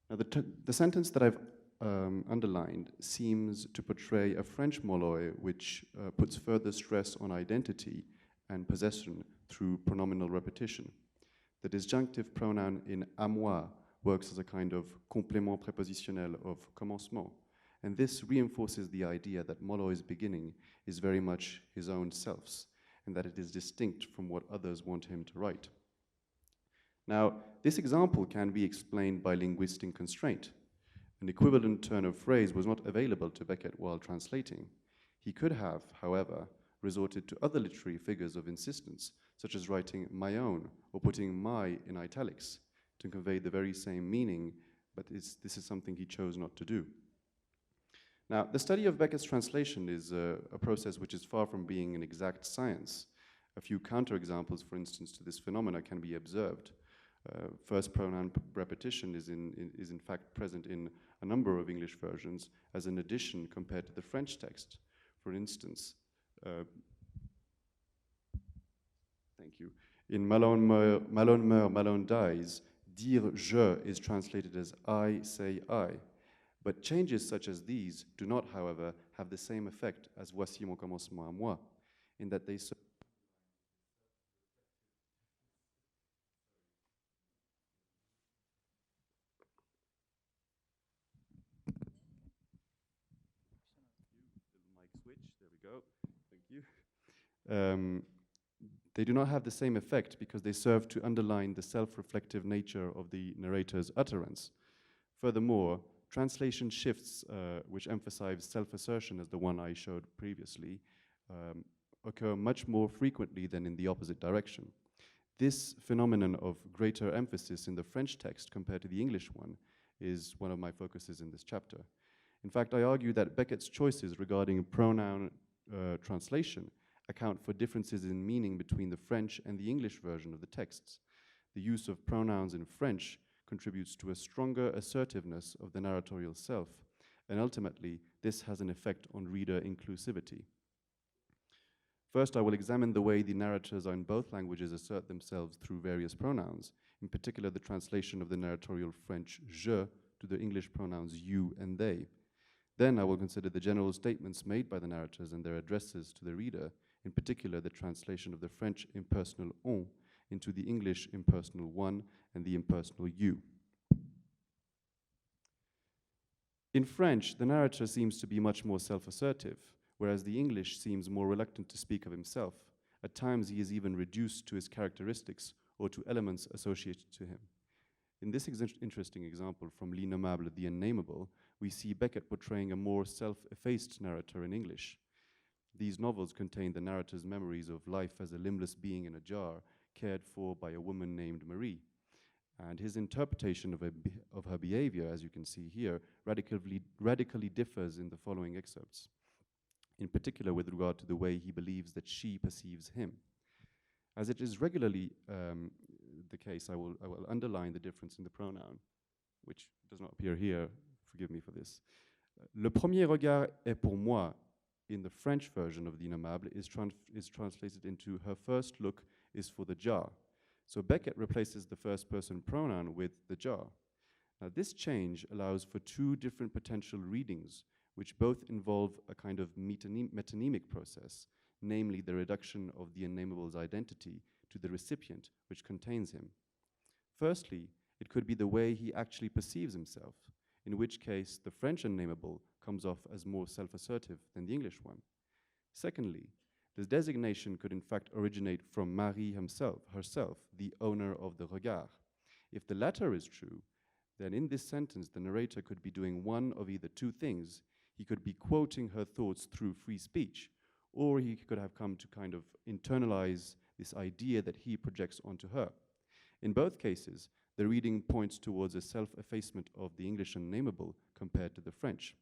Now, the sentence that I've underlined seems to portray a French Molloy which puts further stress on identity and possession through pronominal repetition. The disjunctive pronoun in à moi works as a kind of complément prépositionnel of commencement. And this reinforces the idea that Molloy's beginning is very much his own self's, and that it is distinct from what others want him to write. Now, this example can be explained by linguistic constraint. An equivalent turn of phrase was not available to Beckett while translating. He could have, however, resorted to other literary figures of insistence, such as writing my own or putting my in italics to convey the very same meaning, but this is something he chose not to do. Now, the study of Beckett's translation is a process which is far from being an exact science. A few counterexamples, for instance, to this phenomena can be observed. First pronoun repetition is in fact present in a number of English versions as an addition compared to the French text. For instance, thank you. In Malone meurt, Malone dies, dire je is translated as I say I. But changes such as these do not, however, have the same effect as voici mon commencement à moi, in that they switch. There we go. Thank you. They do not have the same effect because they serve to underline the self-reflective nature of the narrator's utterance. Furthermore, translation shifts, which emphasize self-assertion as the one I showed previously, occur much more frequently than in the opposite direction. This phenomenon of greater emphasis in the French text compared to the English one is one of my focuses in this chapter. In fact, I argue that Beckett's choices regarding pronoun translation account for differences in meaning between the French and the English version of the texts. The use of pronouns in French contributes to a stronger assertiveness of the narratorial self, and ultimately, this has an effect on reader inclusivity. First, I will examine the way the narrators in both languages assert themselves through various pronouns, in particular the translation of the narratorial French je to the English pronouns you and they. Then I will consider the general statements made by the narrators and their addresses to the reader, in particular the translation of the French impersonal on into the English impersonal one and the impersonal you. In French, the narrator seems to be much more self-assertive, whereas the English seems more reluctant to speak of himself. At times, he is even reduced to his characteristics or to elements associated to him. In this interesting example from L'Innommable, The Unnameable, we see Beckett portraying a more self-effaced narrator in English. These novels contain the narrator's memories of life as a limbless being in a jar, cared for by a woman named Marie. And his interpretation of her behavior, as you can see here, radically differs in the following excerpts, in particular with regard to the way he believes that she perceives him. As it is regularly the case, I will underline the difference in the pronoun, which does not appear here. Forgive me for this. Le premier regard est pour moi, in the French version of the Innommable, is translated into her first look is for the jar. So Beckett replaces the first person pronoun with the jar. Now this change allows for two different potential readings, which both involve a kind of metonymic process, namely the reduction of the unnamable's identity to the recipient which contains him. Firstly, it could be the way he actually perceives himself, in which case the French unnamable comes off as more self-assertive than the English one. Secondly, this designation could in fact originate from Marie herself, the owner of the regard. If the latter is true, then in this sentence the narrator could be doing one of either two things. He could be quoting her thoughts through free speech, or he could have come to kind of internalize this idea that he projects onto her. In both cases, the reading points towards a self-effacement of the English unnamable compared to the French.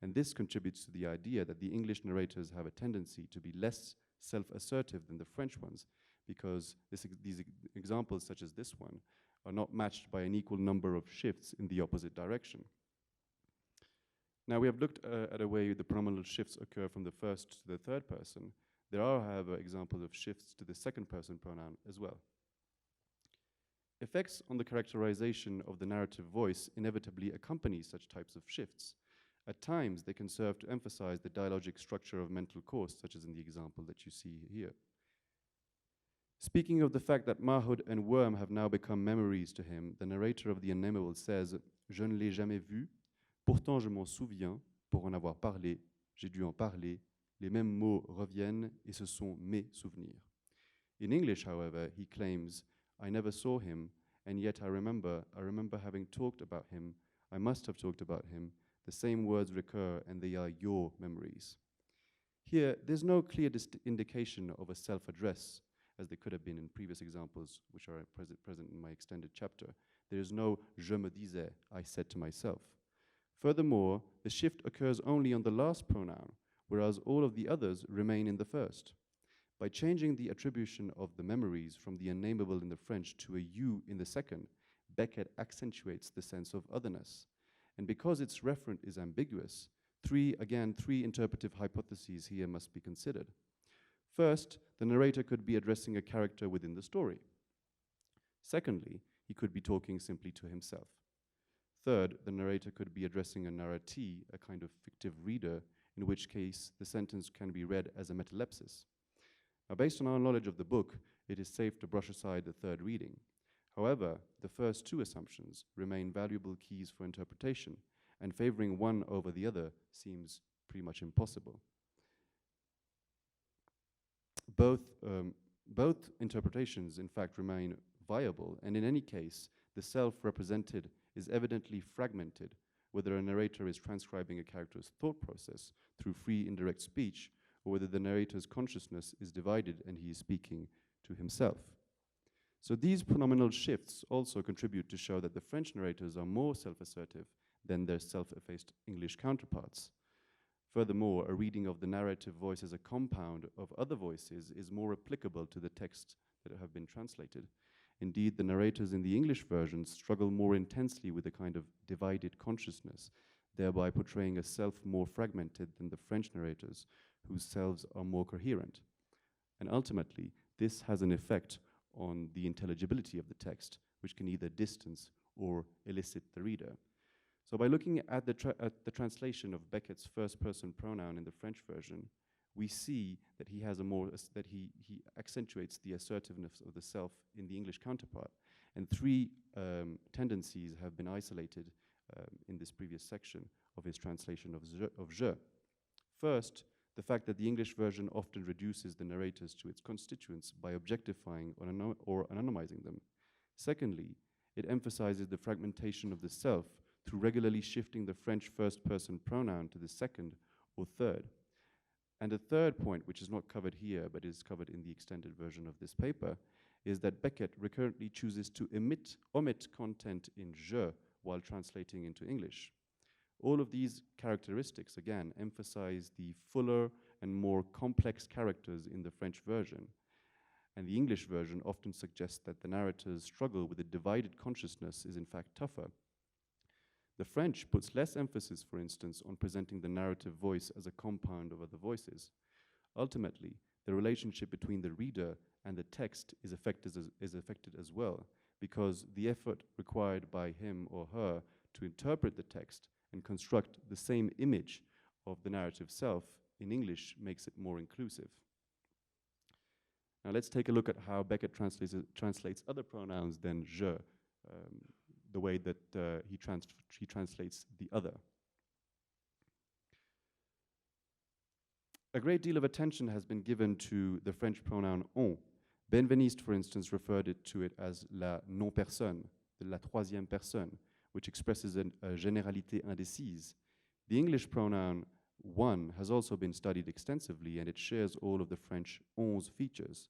And this contributes to the idea that the English narrators have a tendency to be less self-assertive than the French ones, because these examples, such as this one, are not matched by an equal number of shifts in the opposite direction. Now, we have looked at a way the pronominal shifts occur from the first to the third person. There are, however, examples of shifts to the second person pronoun as well. Effects on the characterization of the narrative voice inevitably accompany such types of shifts. At times, they can serve to emphasize the dialogic structure of mental course, such as in the example that you see here. Speaking of the fact that Mahoud and Worm have now become memories to him, the narrator of The Unnamable says, Je ne l'ai jamais vu, pourtant je m'en souviens, pour en avoir parlé, j'ai dû en parler, les mêmes mots reviennent et ce sont mes souvenirs. In English, however, he claims, I never saw him, and yet I remember having talked about him, I must have talked about him, the same words recur and they are your memories. Here, there's no clear indication of a self-address, as there could have been in previous examples, which are present in my extended chapter. There is no je me disais, I said to myself. Furthermore, the shift occurs only on the last pronoun, whereas all of the others remain in the first. By changing the attribution of the memories from the unnamable in the French to a you in the second, Beckett accentuates the sense of otherness. And because its referent is ambiguous, three interpretive hypotheses here must be considered. First, the narrator could be addressing a character within the story. Secondly, he could be talking simply to himself. Third, the narrator could be addressing a narratee, a kind of fictive reader, in which case the sentence can be read as a metalepsis. Now, based on our knowledge of the book, it is safe to brush aside the third reading. However, the first two assumptions remain valuable keys for interpretation, and favoring one over the other seems pretty much impossible. both interpretations, in fact, remain viable, and in any case, the self represented is evidently fragmented, whether a narrator is transcribing a character's thought process through free indirect speech, or whether the narrator's consciousness is divided and he is speaking to himself. So these phenomenal shifts also contribute to show that the French narrators are more self-assertive than their self-effaced English counterparts. Furthermore, a reading of the narrative voice as a compound of other voices is more applicable to the texts that have been translated. Indeed, the narrators in the English version struggle more intensely with a kind of divided consciousness, thereby portraying a self more fragmented than the French narrators, whose selves are more coherent. And ultimately, this has an effect on the intelligibility of the text, which can either distance or elicit the reader. So by looking at the translation of Beckett's first-person pronoun in the French version, we see that he has he accentuates the assertiveness of the self in the English counterpart. And three tendencies have been isolated in this previous section of his translation of Je. First, the fact that the English version often reduces the narrators to its constituents by objectifying or anonymizing them. Secondly, it emphasizes the fragmentation of the self through regularly shifting the French first-person pronoun to the second or third. And a third point, which is not covered here, but is covered in the extended version of this paper, is that Beckett recurrently chooses to omit content in Je while translating into English. All of these characteristics, again, emphasize the fuller and more complex characters in the French version. And the English version often suggests that the narrator's struggle with a divided consciousness is in fact tougher. The French puts less emphasis, for instance, on presenting the narrative voice as a compound of other voices. Ultimately, the relationship between the reader and the text is affected as well, because the effort required by him or her to interpret the text and construct the same image of the narrative self in English makes it more inclusive. Now let's take a look at how Beckett translates other pronouns than je, the way that he translates the other. A great deal of attention has been given to the French pronoun on. Benveniste, for instance, referred to it as la non-personne, la troisième personne, which expresses a généralité indécise. The English pronoun one has also been studied extensively, and it shares all of the French on's features.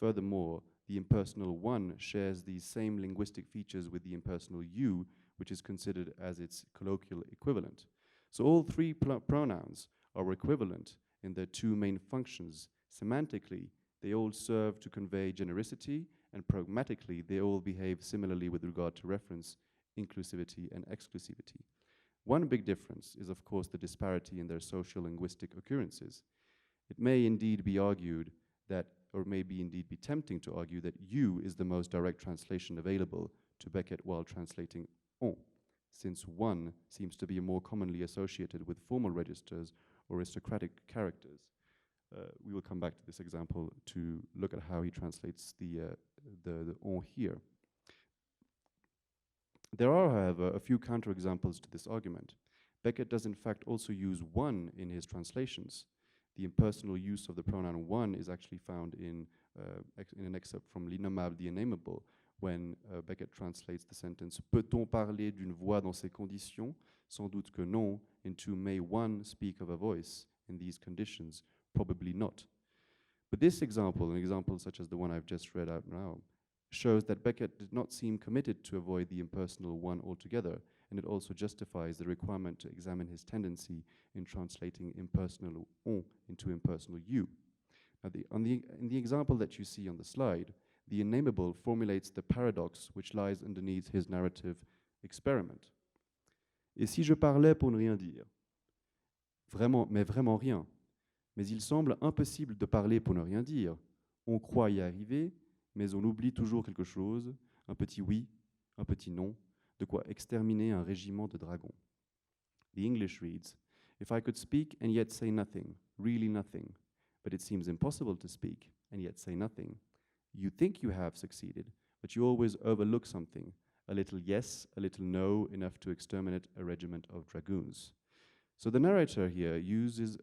Furthermore, the impersonal one shares these same linguistic features with the impersonal you, which is considered as its colloquial equivalent. So all three pronouns are equivalent in their two main functions. Semantically, they all serve to convey genericity, and pragmatically, they all behave similarly with regard to reference, inclusivity, and exclusivity. One big difference is, of course, the disparity in their social-linguistic occurrences. It may indeed be argued that, or maybe indeed be tempting to argue that you is the most direct translation available to Beckett while translating on, since one seems to be more commonly associated with formal registers or aristocratic characters. We will come back to this example to look at how he translates the on here. There are, however, a few counterexamples to this argument. Beckett does in fact also use one in his translations. The impersonal use of the pronoun one is actually found in an excerpt from L'Innommable, the Innameable, when Beckett translates the sentence « Peut-on parler d'une voix dans ces conditions? Sans doute que non. » into « May one speak of a voice in these conditions? Probably not. » But this example, an example such as the one I've just read out now, shows that Beckett did not seem committed to avoid the impersonal one altogether, and it also justifies the requirement to examine his tendency in translating impersonal on into impersonal you. Now, in the example that you see on the slide, the Innameable formulates the paradox which lies underneath his narrative experiment. Et si je parlais pour ne rien dire? Vraiment, mais vraiment rien. Mais il semble impossible de parler pour ne rien dire. On croit y arriver, mais on oublie toujours quelque chose, un petit oui, un petit non, de quoi exterminer un régiment de dragons. The English reads, if I could speak and yet say nothing, really nothing, but it seems impossible to speak and yet say nothing. You think you have succeeded, but you always overlook something, a little yes, a little no, enough to exterminate a regiment of dragoons. So the narrator here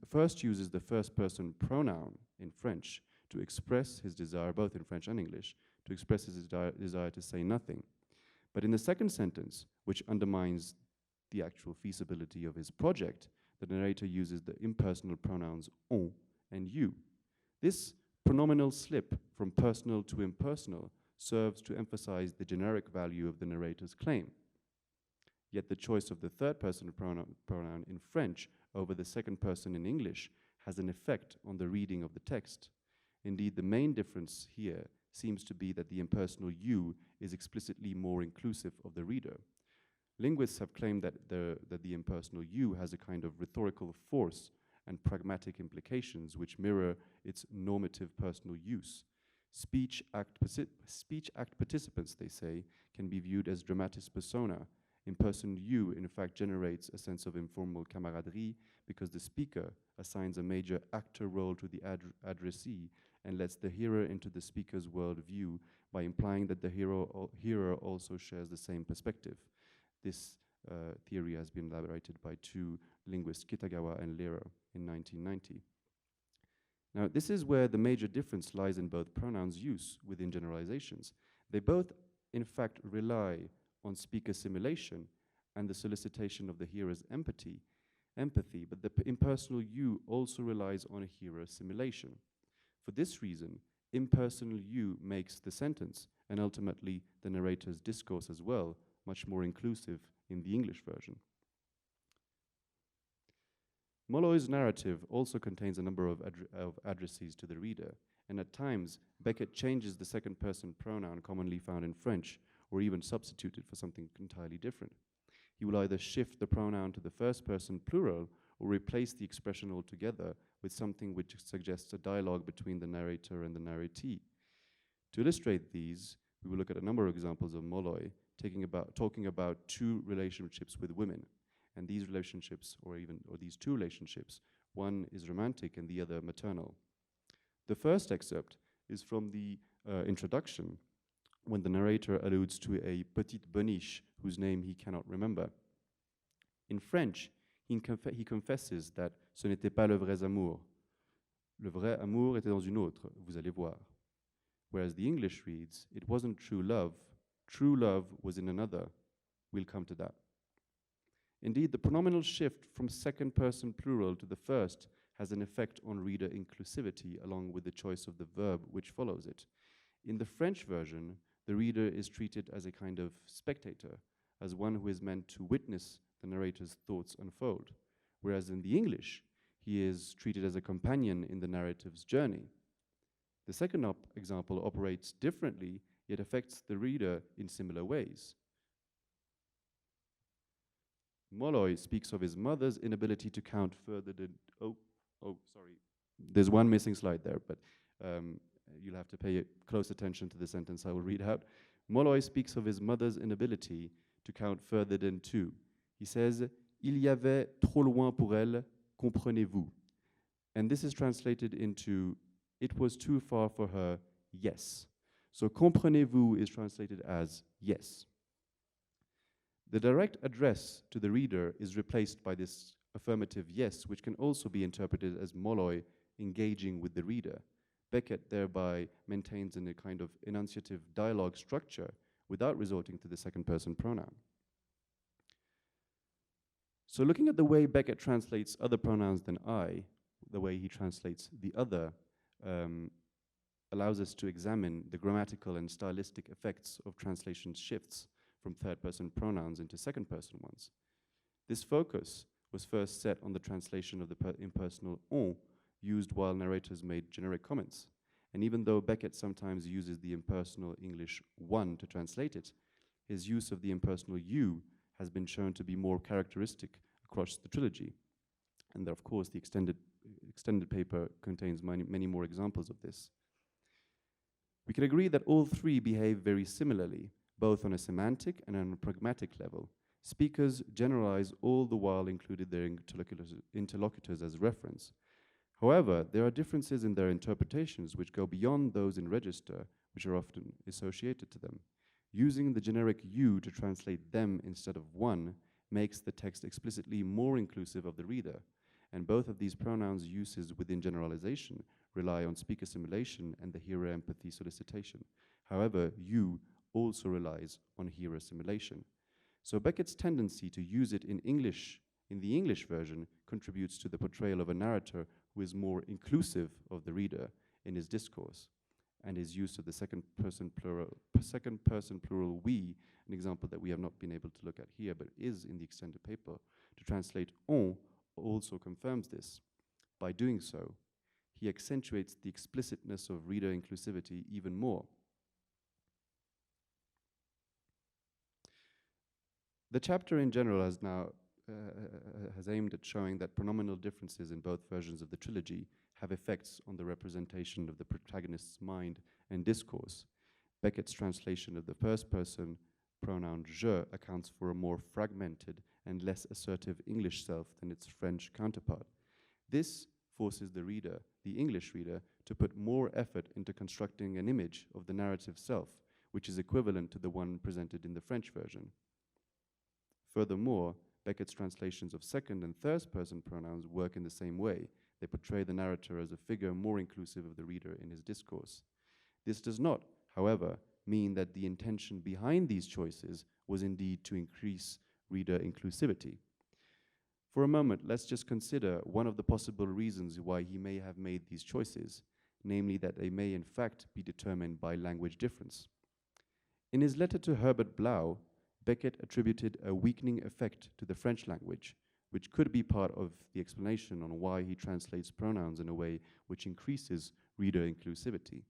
first uses the first-person pronoun in French to express his desire, both in French and English, to express his desire to say nothing. But in the second sentence, which undermines the actual feasibility of his project, the narrator uses the impersonal pronouns on and you. This pronominal slip from personal to impersonal serves to emphasize the generic value of the narrator's claim. Yet the choice of the third person pronoun in French over the second person in English has an effect on the reading of the text. Indeed, the main difference here seems to be that the impersonal you is explicitly more inclusive of the reader. Linguists have claimed that the impersonal you has a kind of rhetorical force and pragmatic implications which mirror its normative personal use. Speech act participants, they say, can be viewed as dramatis persona. Impersonal you, in fact, generates a sense of informal camaraderie because the speaker assigns a major actor role to the addressee and lets the hearer into the speaker's worldview by implying that the hearer also shares the same perspective. This theory has been elaborated by two linguists, Kitagawa and Lehrer, in 1990. Now, this is where the major difference lies in both pronouns' use within generalizations. They both, in fact, rely on speaker simulation and the solicitation of the hearer's empathy, but the impersonal you also relies on a hearer simulation. For this reason, impersonal you makes the sentence, and ultimately the narrator's discourse as well, much more inclusive in the English version. Molloy's narrative also contains a number of addressees to the reader, and at times Beckett changes the second person pronoun commonly found in French, or even substitute it for something entirely different. He will either shift the pronoun to the first person plural or replace the expression altogether with something which suggests a dialogue between the narrator and the narratee. To illustrate these, we will look at a number of examples of Molloy talking about two relationships with women. And these relationships, or these two relationships, one is romantic and the other maternal. The first excerpt is from the introduction, when the narrator alludes to a petite boniche whose name he cannot remember. In French, he confesses that ce n'était pas le vrai amour. Le vrai amour était dans une autre, vous allez voir. Whereas the English reads, it wasn't true love was in another, we'll come to that. Indeed, the pronominal shift from second person plural to the first has an effect on reader inclusivity along with the choice of the verb which follows it. In the French version, the reader is treated as a kind of spectator, as one who is meant to witness the narrator's thoughts unfold, whereas in the English, he is treated as a companion in the narrative's journey. The second example operates differently, yet affects the reader in similar ways. Molloy speaks of his mother's inability to count further than, sorry, there's one missing slide there, but you'll have to pay close attention to the sentence I will read out. Molloy speaks of his mother's inability to count further than 2. He says, il y avait trop loin pour elle, comprenez-vous? And this is translated into, it was too far for her, yes. So comprenez-vous is translated as yes. The direct address to the reader is replaced by this affirmative yes, which can also be interpreted as Molloy engaging with the reader. Beckett thereby maintains a kind of enunciative dialogue structure without resorting to the second person pronoun. So looking at the way Beckett translates other pronouns than I, the way he translates the other, allows us to examine the grammatical and stylistic effects of translation shifts from third-person pronouns into second-person ones. This focus was first set on the translation of the impersonal on used while narrators made generic comments. And even though Beckett sometimes uses the impersonal English one to translate it, his use of the impersonal you has been shown to be more characteristic across the trilogy. And of course, the extended paper contains many more examples of this. We can agree that all three behave very similarly, both on a semantic and on a pragmatic level. Speakers generalize all the while included their interlocutors as reference. However, there are differences in their interpretations which go beyond those in register, which are often associated to them. Using the generic you to translate them instead of one makes the text explicitly more inclusive of the reader, and both of these pronouns' uses within generalization rely on speaker simulation and the hearer empathy solicitation. However, you also relies on hearer assimilation. So Beckett's tendency to use it in English, in the English version, contributes to the portrayal of a narrator who is more inclusive of the reader in his discourse, and his use of the second person plural we, an example that we have not been able to look at here, but is in the extended paper, to translate on, also confirms this. By doing so, he accentuates the explicitness of reader inclusivity even more. The chapter in general has now has aimed at showing that pronominal differences in both versions of the trilogy have effects on the representation of the protagonist's mind and discourse. Beckett's translation of the first person pronoun je accounts for a more fragmented and less assertive English self than its French counterpart. This forces the reader, the English reader, to put more effort into constructing an image of the narrative self, which is equivalent to the one presented in the French version. Furthermore, Beckett's translations of second and third person pronouns work in the same way. They portray the narrator as a figure more inclusive of the reader in his discourse. This does not, however, mean that the intention behind these choices was indeed to increase reader inclusivity. For a moment, let's just consider one of the possible reasons why he may have made these choices, namely that they may in fact be determined by language difference. In his letter to Herbert Blau, Beckett attributed a weakening effect to the French language, which could be part of the explanation on why he translates pronouns in a way which increases reader inclusivity.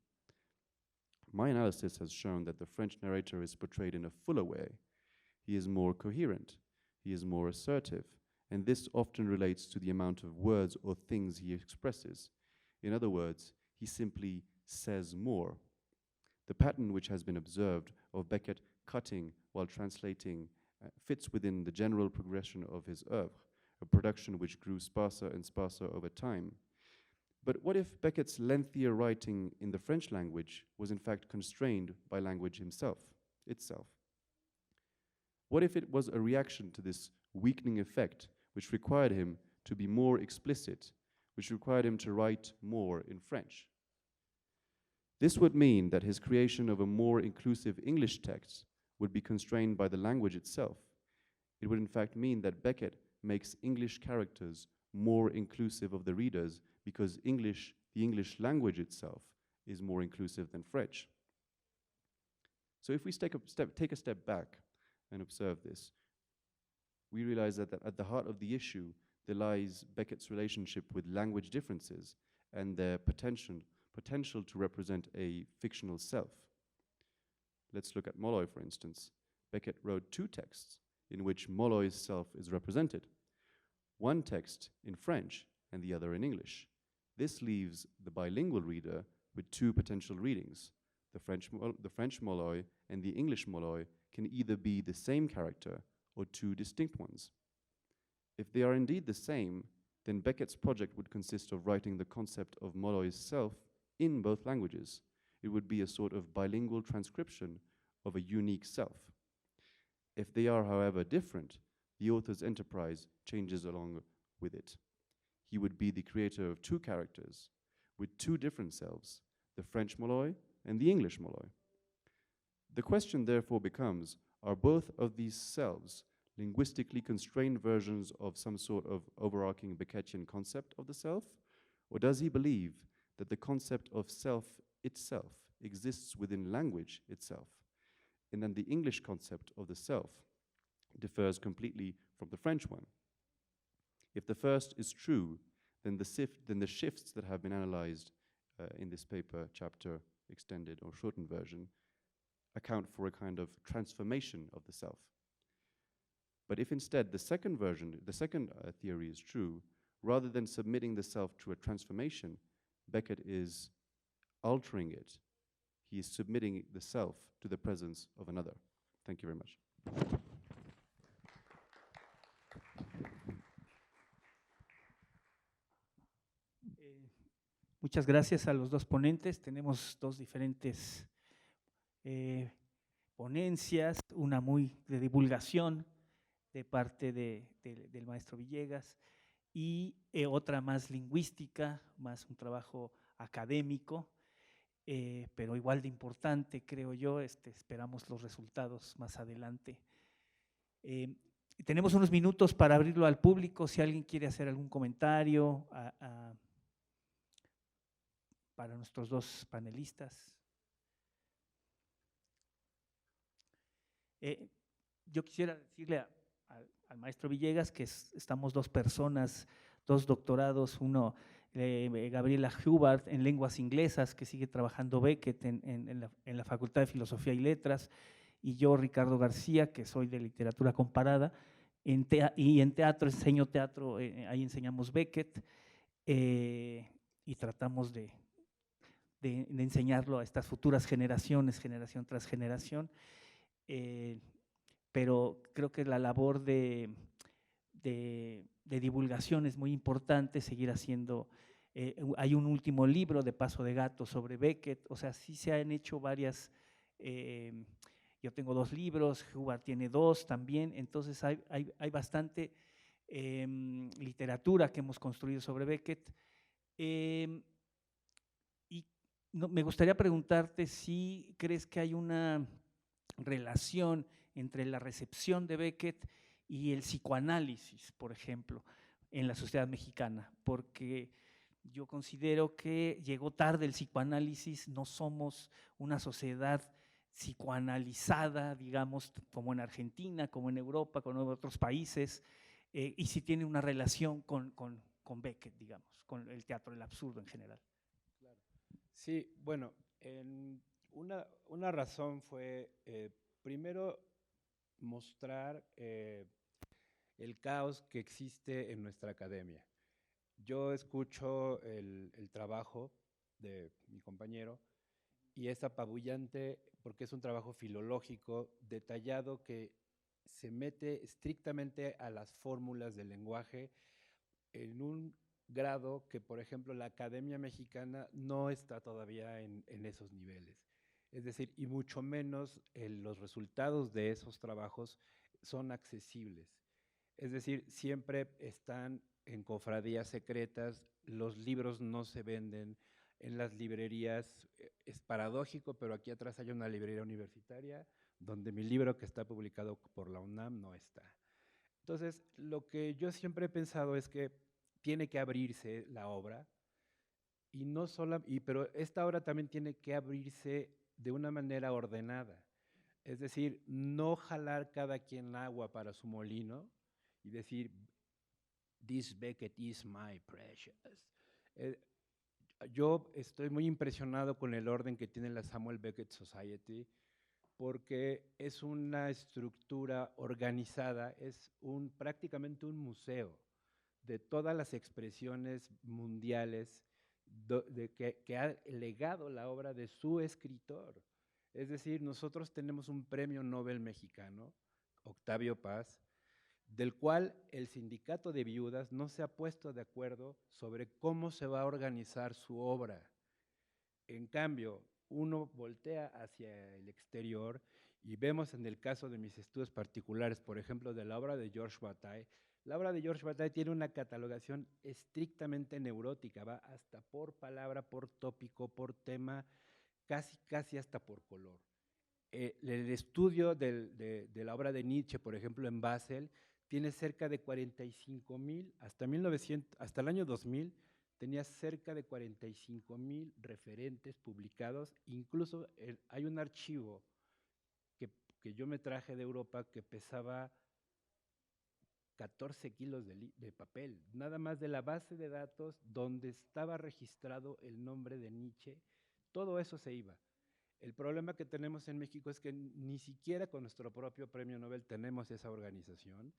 My analysis has shown that the French narrator is portrayed in a fuller way. He is more coherent, he is more assertive, and this often relates to the amount of words or things he expresses. In other words, he simply says more. The pattern which has been observed of Beckett cutting while translating fits within the general progression of his oeuvre, a production which grew sparser and sparser over time. But what if Beckett's lengthier writing in the French language was in fact constrained by language itself? What if it was a reaction to this weakening effect which required him to be more explicit, which required him to write more in French? This would mean that his creation of a more inclusive English text would be constrained by the language itself. It would in fact mean that Beckett makes English characters more inclusive of the readers because the English language itself is more inclusive than French. So if we take a step back and observe this, we realize that at the heart of the issue there lies Beckett's relationship with language differences and their potential to represent a fictional self. Let's look at Molloy, for instance. Beckett wrote two texts in which Molloy's self is represented. One text in French and the other in English. This leaves the bilingual reader with two potential readings. The French Molloy and the English Molloy can either be the same character or two distinct ones. If they are indeed the same, then Beckett's project would consist of writing the concept of Molloy's self in both languages. It would be a sort of bilingual transcription of a unique self. If they are, however, different, the author's enterprise changes along with it. He would be the creator of two characters with two different selves, the French Molloy and the English Molloy. The question therefore becomes, are both of these selves linguistically constrained versions of some sort of overarching Beckettian concept of the self? Or does he believe that the concept of self itself exists within language itself, and then the English concept of the self differs completely from the French one? If the first is true, then the shifts that have been analyzed in this paper, chapter extended or shortened version, account for a kind of transformation of the self. But if instead the second theory is true, rather than submitting the self to a transformation, Beckett is altering it. He is submitting the self to the presence of another. Thank you very much. Muchas gracias a los dos ponentes. Tenemos dos diferentes ponencias, una muy de divulgación de parte del maestro Villegas y otra más lingüística, más un trabajo académico, pero igual de importante, creo yo. Esperamos los resultados más adelante. Tenemos unos minutos para abrirlo al público, si alguien quiere hacer algún comentario para nuestros dos panelistas. Yo quisiera decirle al maestro Villegas que estamos dos personas, dos doctorados, uno, Gabriela Hubbard, en lenguas inglesas, que sigue trabajando Beckett en la Facultad de Filosofía y Letras, y yo, Ricardo García, que soy de literatura comparada, y en teatro, enseño teatro, ahí enseñamos Beckett, y tratamos de enseñarlo a estas futuras generaciones, generación tras generación. Pero creo que la labor de divulgación es muy importante, seguir haciendo. Hay un último libro de Paso de Gato sobre Beckett, o sea, sí se han hecho varias. Yo tengo 2 libros, Hubbard tiene 2 también, entonces hay bastante literatura que hemos construido sobre Beckett. Y me gustaría preguntarte si crees que hay una relación entre la recepción de Beckett y el psicoanálisis, por ejemplo, en la sociedad mexicana, porque yo considero que llegó tarde el psicoanálisis, no somos una sociedad psicoanalizada, digamos, como en Argentina, como en Europa, como en otros países, y sí tiene una relación con Beckett, digamos, con el teatro del absurdo en general. Claro. Sí, bueno, una razón fue, primero, mostrar el caos que existe en nuestra academia. Yo escucho el trabajo de mi compañero y es apabullante porque es un trabajo filológico detallado que se mete estrictamente a las fórmulas del lenguaje en un grado que, por ejemplo, la Academia Mexicana no está todavía en esos niveles. Es decir, y mucho menos los resultados de esos trabajos son accesibles. Es decir, siempre están en cofradías secretas, los libros no se venden en las librerías. Es paradójico, pero aquí atrás hay una librería universitaria donde mi libro, que está publicado por la UNAM, no está. Entonces, lo que yo siempre he pensado es que tiene que abrirse la obra, pero esta obra también tiene que abrirse de una manera ordenada. Es decir, no jalar cada quien agua para su molino y decir, this Beckett is my precious. Yo estoy muy impresionado con el orden que tiene la Samuel Beckett Society, porque es una estructura organizada, es prácticamente un museo de todas las expresiones mundiales que ha legado la obra de su escritor. Es decir, nosotros tenemos un premio Nobel mexicano, Octavio Paz, del cual el sindicato de viudas no se ha puesto de acuerdo sobre cómo se va a organizar su obra. En cambio, uno voltea hacia el exterior y vemos en el caso de mis estudios particulares, por ejemplo, de la obra de Georges Bataille. La obra de Georges Bataille tiene una catalogación estrictamente neurótica, va hasta por palabra, por tópico, por tema, casi hasta por color. El estudio de la obra de Nietzsche, por ejemplo, en Basel, tiene cerca de 45,000, hasta el año 2000, tenía cerca de 45,000 referentes publicados. Incluso hay un archivo que yo me traje de Europa que pesaba 14 kilos de papel, nada más de la base de datos donde estaba registrado el nombre de Nietzsche, todo eso se iba. El problema que tenemos en México es que ni siquiera con nuestro propio premio Nobel tenemos esa organización.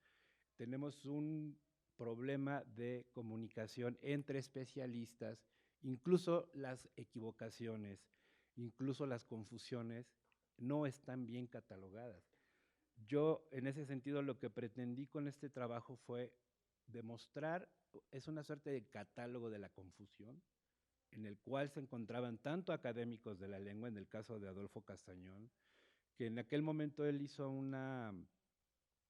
Tenemos un problema de comunicación entre especialistas, incluso las equivocaciones, incluso las confusiones no están bien catalogadas. Yo, en ese sentido, lo que pretendí con este trabajo fue demostrar, es una suerte de catálogo de la confusión, en el cual se encontraban tanto académicos de la lengua, en el caso de Adolfo Castañón, que en aquel momento él hizo una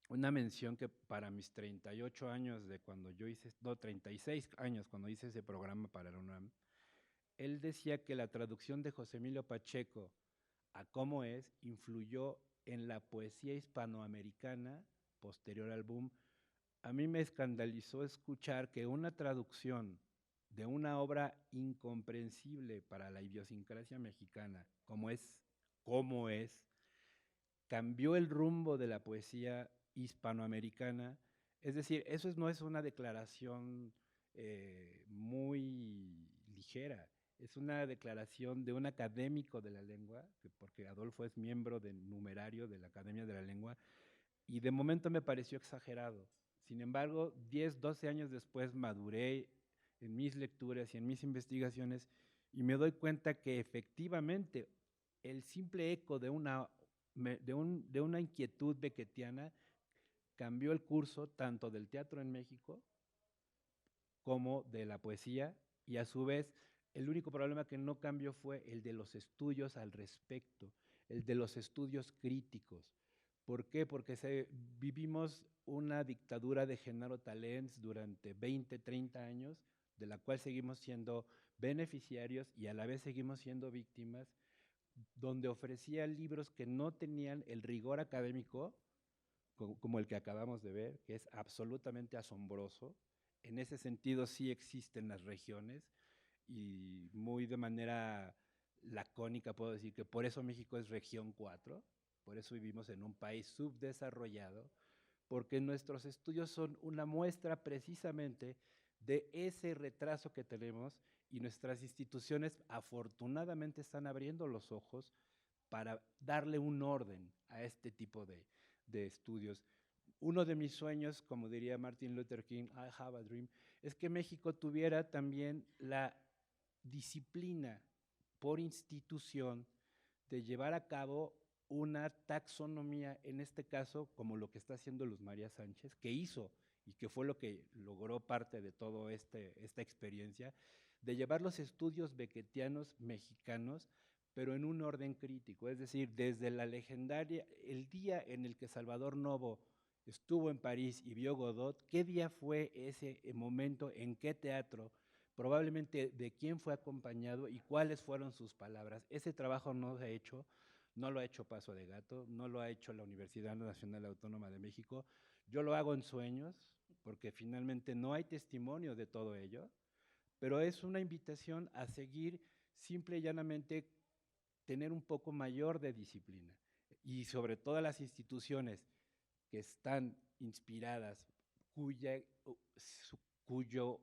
mención que para mis 38 años de cuando yo hice, no, 36 años cuando hice ese programa para la UNAM, él decía que la traducción de José Emilio Pacheco a Cómo es influyó en la poesía hispanoamericana posterior al boom. A mí me escandalizó escuchar que una traducción de una obra incomprensible para la idiosincrasia mexicana, como es Cómo es, cambió el rumbo de la poesía hispanoamericana. Es decir, eso no es una declaración muy ligera, es una declaración de un académico de la lengua, porque Adolfo es miembro del numerario de la Academia de la Lengua, y de momento me pareció exagerado. Sin embargo, 10, 12 años después maduré en mis lecturas y en mis investigaciones y me doy cuenta que efectivamente el simple eco de una inquietud beckettiana cambió el curso tanto del teatro en México como de la poesía, y a su vez el único problema que no cambió fue el de los estudios al respecto, el de los estudios críticos. ¿Por qué? Porque vivimos una dictadura de Genaro Talents durante 20, 30 años, de la cual seguimos siendo beneficiarios y a la vez seguimos siendo víctimas, donde ofrecía libros que no tenían el rigor académico, como el que acabamos de ver, que es absolutamente asombroso. En ese sentido sí existen las regiones, y muy de manera lacónica puedo decir que por eso México es región 4, por eso vivimos en un país subdesarrollado, porque nuestros estudios son una muestra precisamente de ese retraso que tenemos, y nuestras instituciones afortunadamente están abriendo los ojos para darle un orden a este tipo de estudios. Uno de mis sueños, como diría Martin Luther King, I have a dream, es que México tuviera también la disciplina por institución de llevar a cabo una taxonomía, en este caso, como lo que está haciendo Luz María Sánchez, que hizo y que fue lo que logró parte de toda esta experiencia, de llevar los estudios beckettianos mexicanos, pero en un orden crítico, es decir, desde la legendaria, el día en el que Salvador Novo estuvo en París y vio Godot, ¿qué día fue ese momento? ¿En qué teatro? Probablemente de quién fue acompañado y cuáles fueron sus palabras. Ese trabajo no se ha hecho, no lo ha hecho Paso de Gato, no lo ha hecho la Universidad Nacional Autónoma de México. Yo lo hago en sueños, porque finalmente no hay testimonio de todo ello, pero es una invitación a seguir simple y llanamente tener un poco mayor de disciplina, y sobre todo las instituciones que están inspiradas, cuyo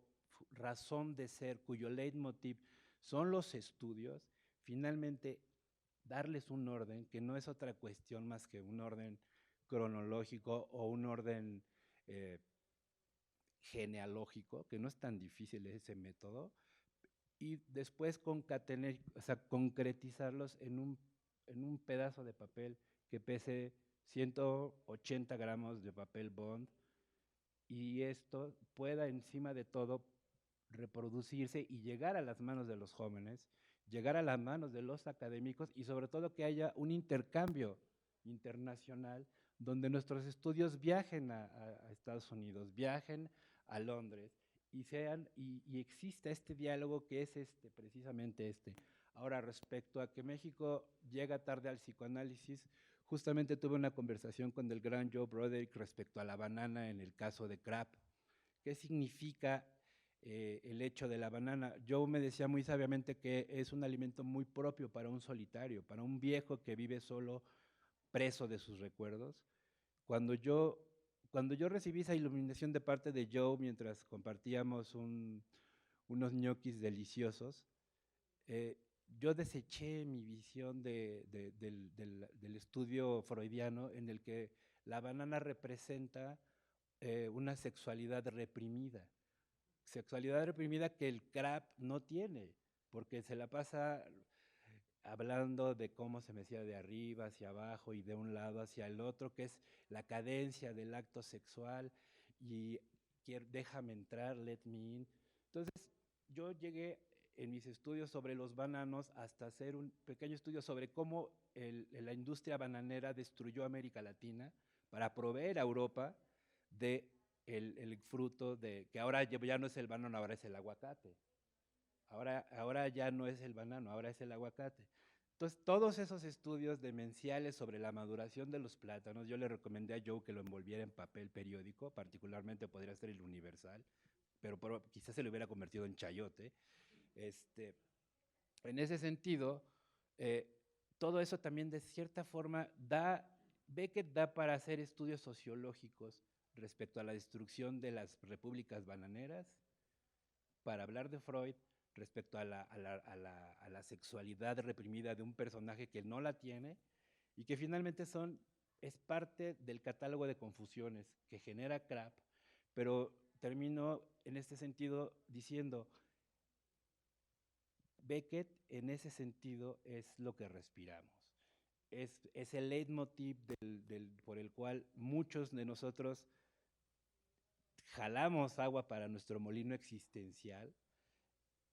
razón de ser, cuyo leitmotiv son los estudios, finalmente darles un orden que no es otra cuestión más que un orden cronológico o un orden genealógico, que no es tan difícil ese método, y después concatenar, o sea, concretizarlos en un pedazo de papel que pese 180 gramos de papel bond, y esto pueda encima de todo reproducirse y llegar a las manos de los jóvenes, llegar a las manos de los académicos, y sobre todo que haya un intercambio internacional donde nuestros estudios viajen a Estados Unidos, viajen a Londres, y exista este diálogo que es precisamente este. Ahora, respecto a que México llega tarde al psicoanálisis, justamente tuve una conversación con el gran Joe Broderick respecto a la banana en el caso de Crab. ¿Qué significa el hecho de la banana? Joe me decía muy sabiamente que es un alimento muy propio para un solitario, para un viejo que vive solo, preso de sus recuerdos. Cuando yo recibí esa iluminación de parte de Joe mientras compartíamos unos ñoquis deliciosos, yo deseché mi visión del estudio freudiano, en el que la banana representa una sexualidad reprimida que el Crab no tiene, porque se la pasa hablando de cómo se mecía de arriba hacia abajo y de un lado hacia el otro, que es la cadencia del acto sexual, y déjame entrar, let me in. Entonces, yo llegué en mis estudios sobre los bananos hasta hacer un pequeño estudio sobre cómo la industria bananera destruyó América Latina para proveer a Europa de el fruto que ahora ya no es el banano, ahora es el aguacate. ahora ya no es el banano, ahora es el aguacate. Entonces, todos esos estudios demenciales sobre la maduración de los plátanos, yo le recomendé a Joe que lo envolviera en papel periódico, particularmente podría ser el Universal, pero quizás se le hubiera convertido en chayote. En ese sentido, todo eso también de cierta forma Beckett da para hacer estudios sociológicos respecto a la destrucción de las repúblicas bananeras, para hablar de Freud respecto a la sexualidad reprimida de un personaje que no la tiene y que finalmente es parte del catálogo de confusiones que genera Krapp, pero termino en este sentido diciendo, Beckett en ese sentido es lo que respiramos, es el leitmotiv por el cual muchos de nosotros jalamos agua para nuestro molino existencial,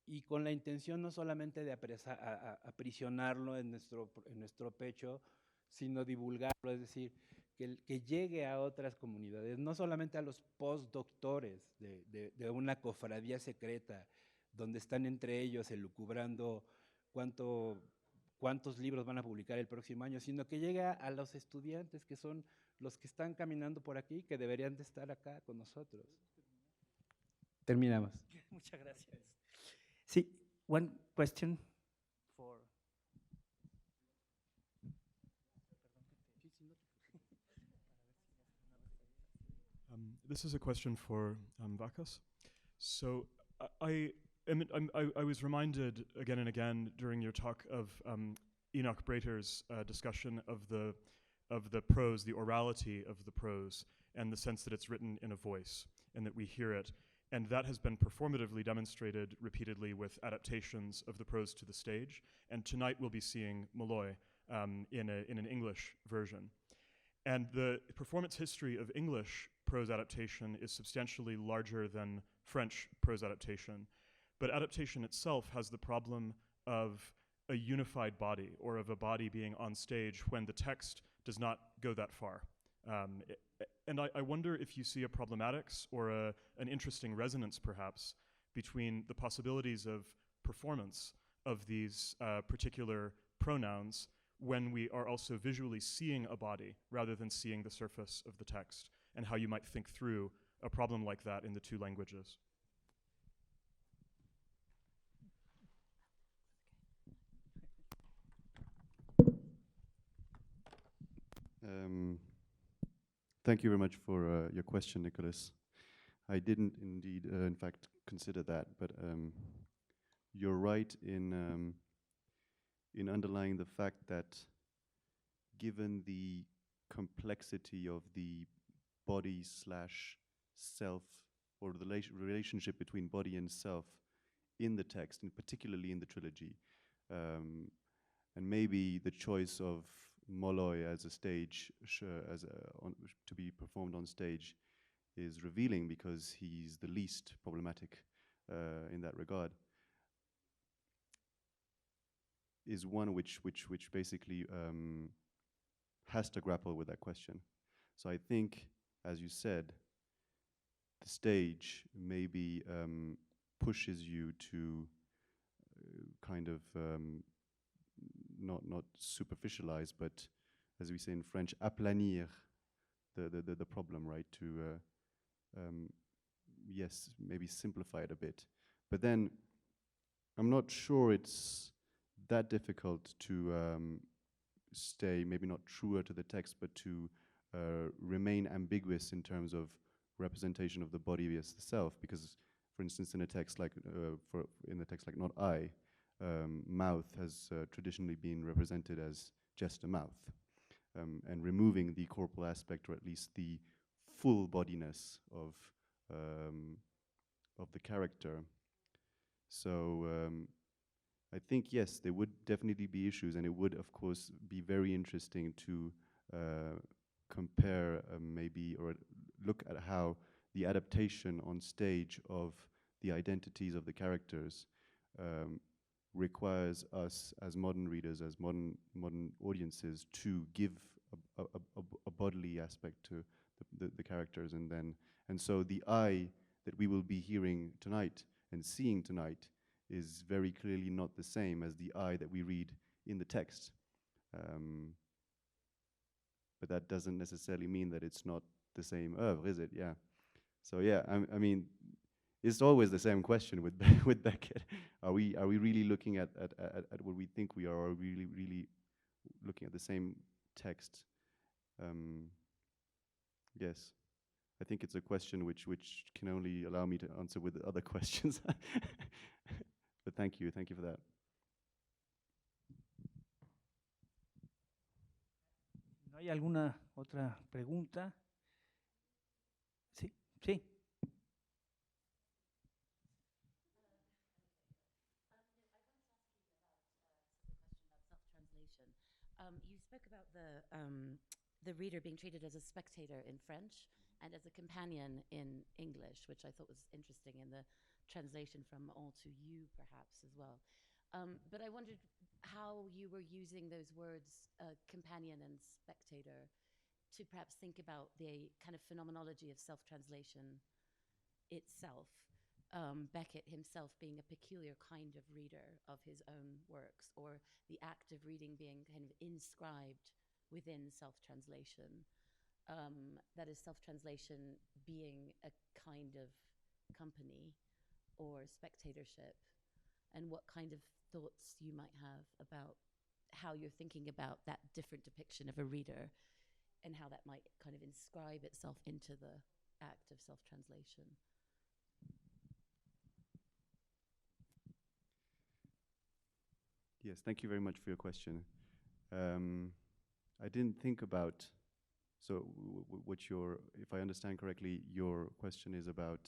y con la intención no solamente de aprisionarlo en nuestro pecho, sino divulgarlo, es decir, que llegue a otras comunidades, no solamente a los postdoctores de una cofradía secreta, donde están entre ellos elucubrando cuántos libros van a publicar el próximo año, sino que llegue a los estudiantes, que son los que están caminando por aquí, que deberían de estar acá con nosotros. Terminamos. Muchas gracias. Sí, one question for... This is a question for Vacas. So I was reminded again and again during your talk of Enoch Brater's discussion of the prose, the orality of the prose, and the sense that it's written in a voice and that we hear it. And that has been performatively demonstrated repeatedly with adaptations of the prose to the stage. And tonight we'll be seeing Molloy in an English version. And the performance history of English prose adaptation is substantially larger than French prose adaptation. But adaptation itself has the problem of a unified body, or of a body being on stage when the text does not go that far. And I wonder if you see a problematics or an interesting resonance, perhaps, between the possibilities of performance of these particular pronouns when we are also visually seeing a body rather than seeing the surface of the text, and how you might think through a problem like that in the two languages. Thank you very much for your question, Nicholas. I didn't indeed, in fact, consider that, but you're right in underlying the fact that given the complexity of the body/self, or the relationship between body and self in the text, and particularly in the trilogy, and maybe the choice of Molloy as a stage, to be performed on stage, is revealing because he's the least problematic in that regard, is one which basically has to grapple with that question. So I think, as you said, the stage maybe pushes you to kind of not superficialize, but as we say in French, aplanir the problem, right? To yes, maybe simplify it a bit. But then I'm not sure it's that difficult to stay maybe not truer to the text, but to remain ambiguous in terms of representation of the body as the self. Because, for instance, in a text like Not I, mouth has traditionally been represented as just a mouth, and removing the corporal aspect, or at least the full bodiness of the character. So I think, yes, there would definitely be issues, and it would, of course, be very interesting to compare maybe, or look at how the adaptation on stage of the identities of the characters requires us as modern readers, as modern audiences, to give a bodily aspect to the characters, and so the I that we will be hearing tonight and seeing tonight is very clearly not the same as the I that we read in the text. But that doesn't necessarily mean that it's not the same œuvre, is it? Yeah. So yeah, I mean, it's always the same question with with Beckett. Are we really looking at what we think we are? Or are we really looking at the same text? Yes, I think it's a question which can only allow me to answer with other questions. But thank you for that. ¿No hay alguna otra pregunta? Sí, sí. You spoke about the reader being treated as a spectator in French and as a companion in English, which I thought was interesting in the translation from all to you, perhaps, as well. But I wondered how you were using those words, companion and spectator, to perhaps think about the kind of phenomenology of self-translation itself. Beckett himself being a peculiar kind of reader of his own works, or the act of reading being kind of inscribed within self-translation. That is, self-translation being a kind of company or spectatorship, and what kind of thoughts you might have about how you're thinking about that different depiction of a reader and how that might kind of inscribe itself into the act of self-translation. Yes, thank you very much for your question. I didn't think about, so if I understand correctly, your question is about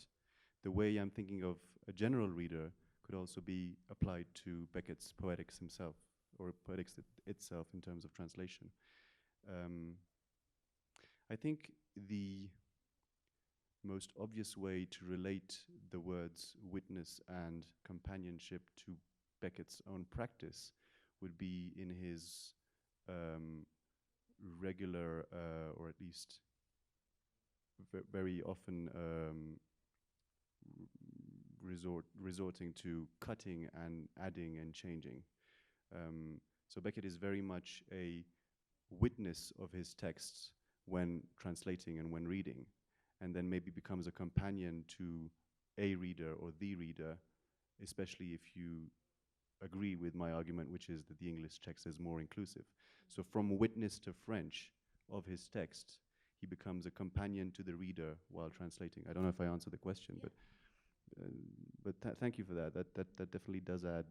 the way I'm thinking of a general reader could also be applied to Beckett's Poetics himself, or Poetics itself in terms of translation. I think the most obvious way to relate the words witness and companionship to Beckett's own practice would be in his regular, or at least very often resorting to cutting and adding and changing. So Beckett is very much a witness of his texts when translating and when reading, and then maybe becomes a companion to a reader or the reader, especially if you agree with my argument, which is that the English text is more inclusive. So from witness to French of his text, he becomes a companion to the reader while translating. I don't know if I answered the question, but thank you for that. That definitely does add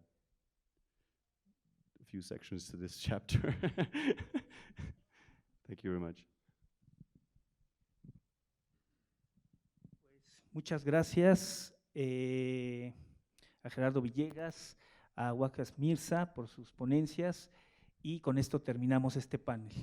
a few sections to this chapter. Thank you very much. Pues, muchas gracias a Gerardo Villegas, a Waqas Mirza por sus ponencias, y con esto terminamos este panel.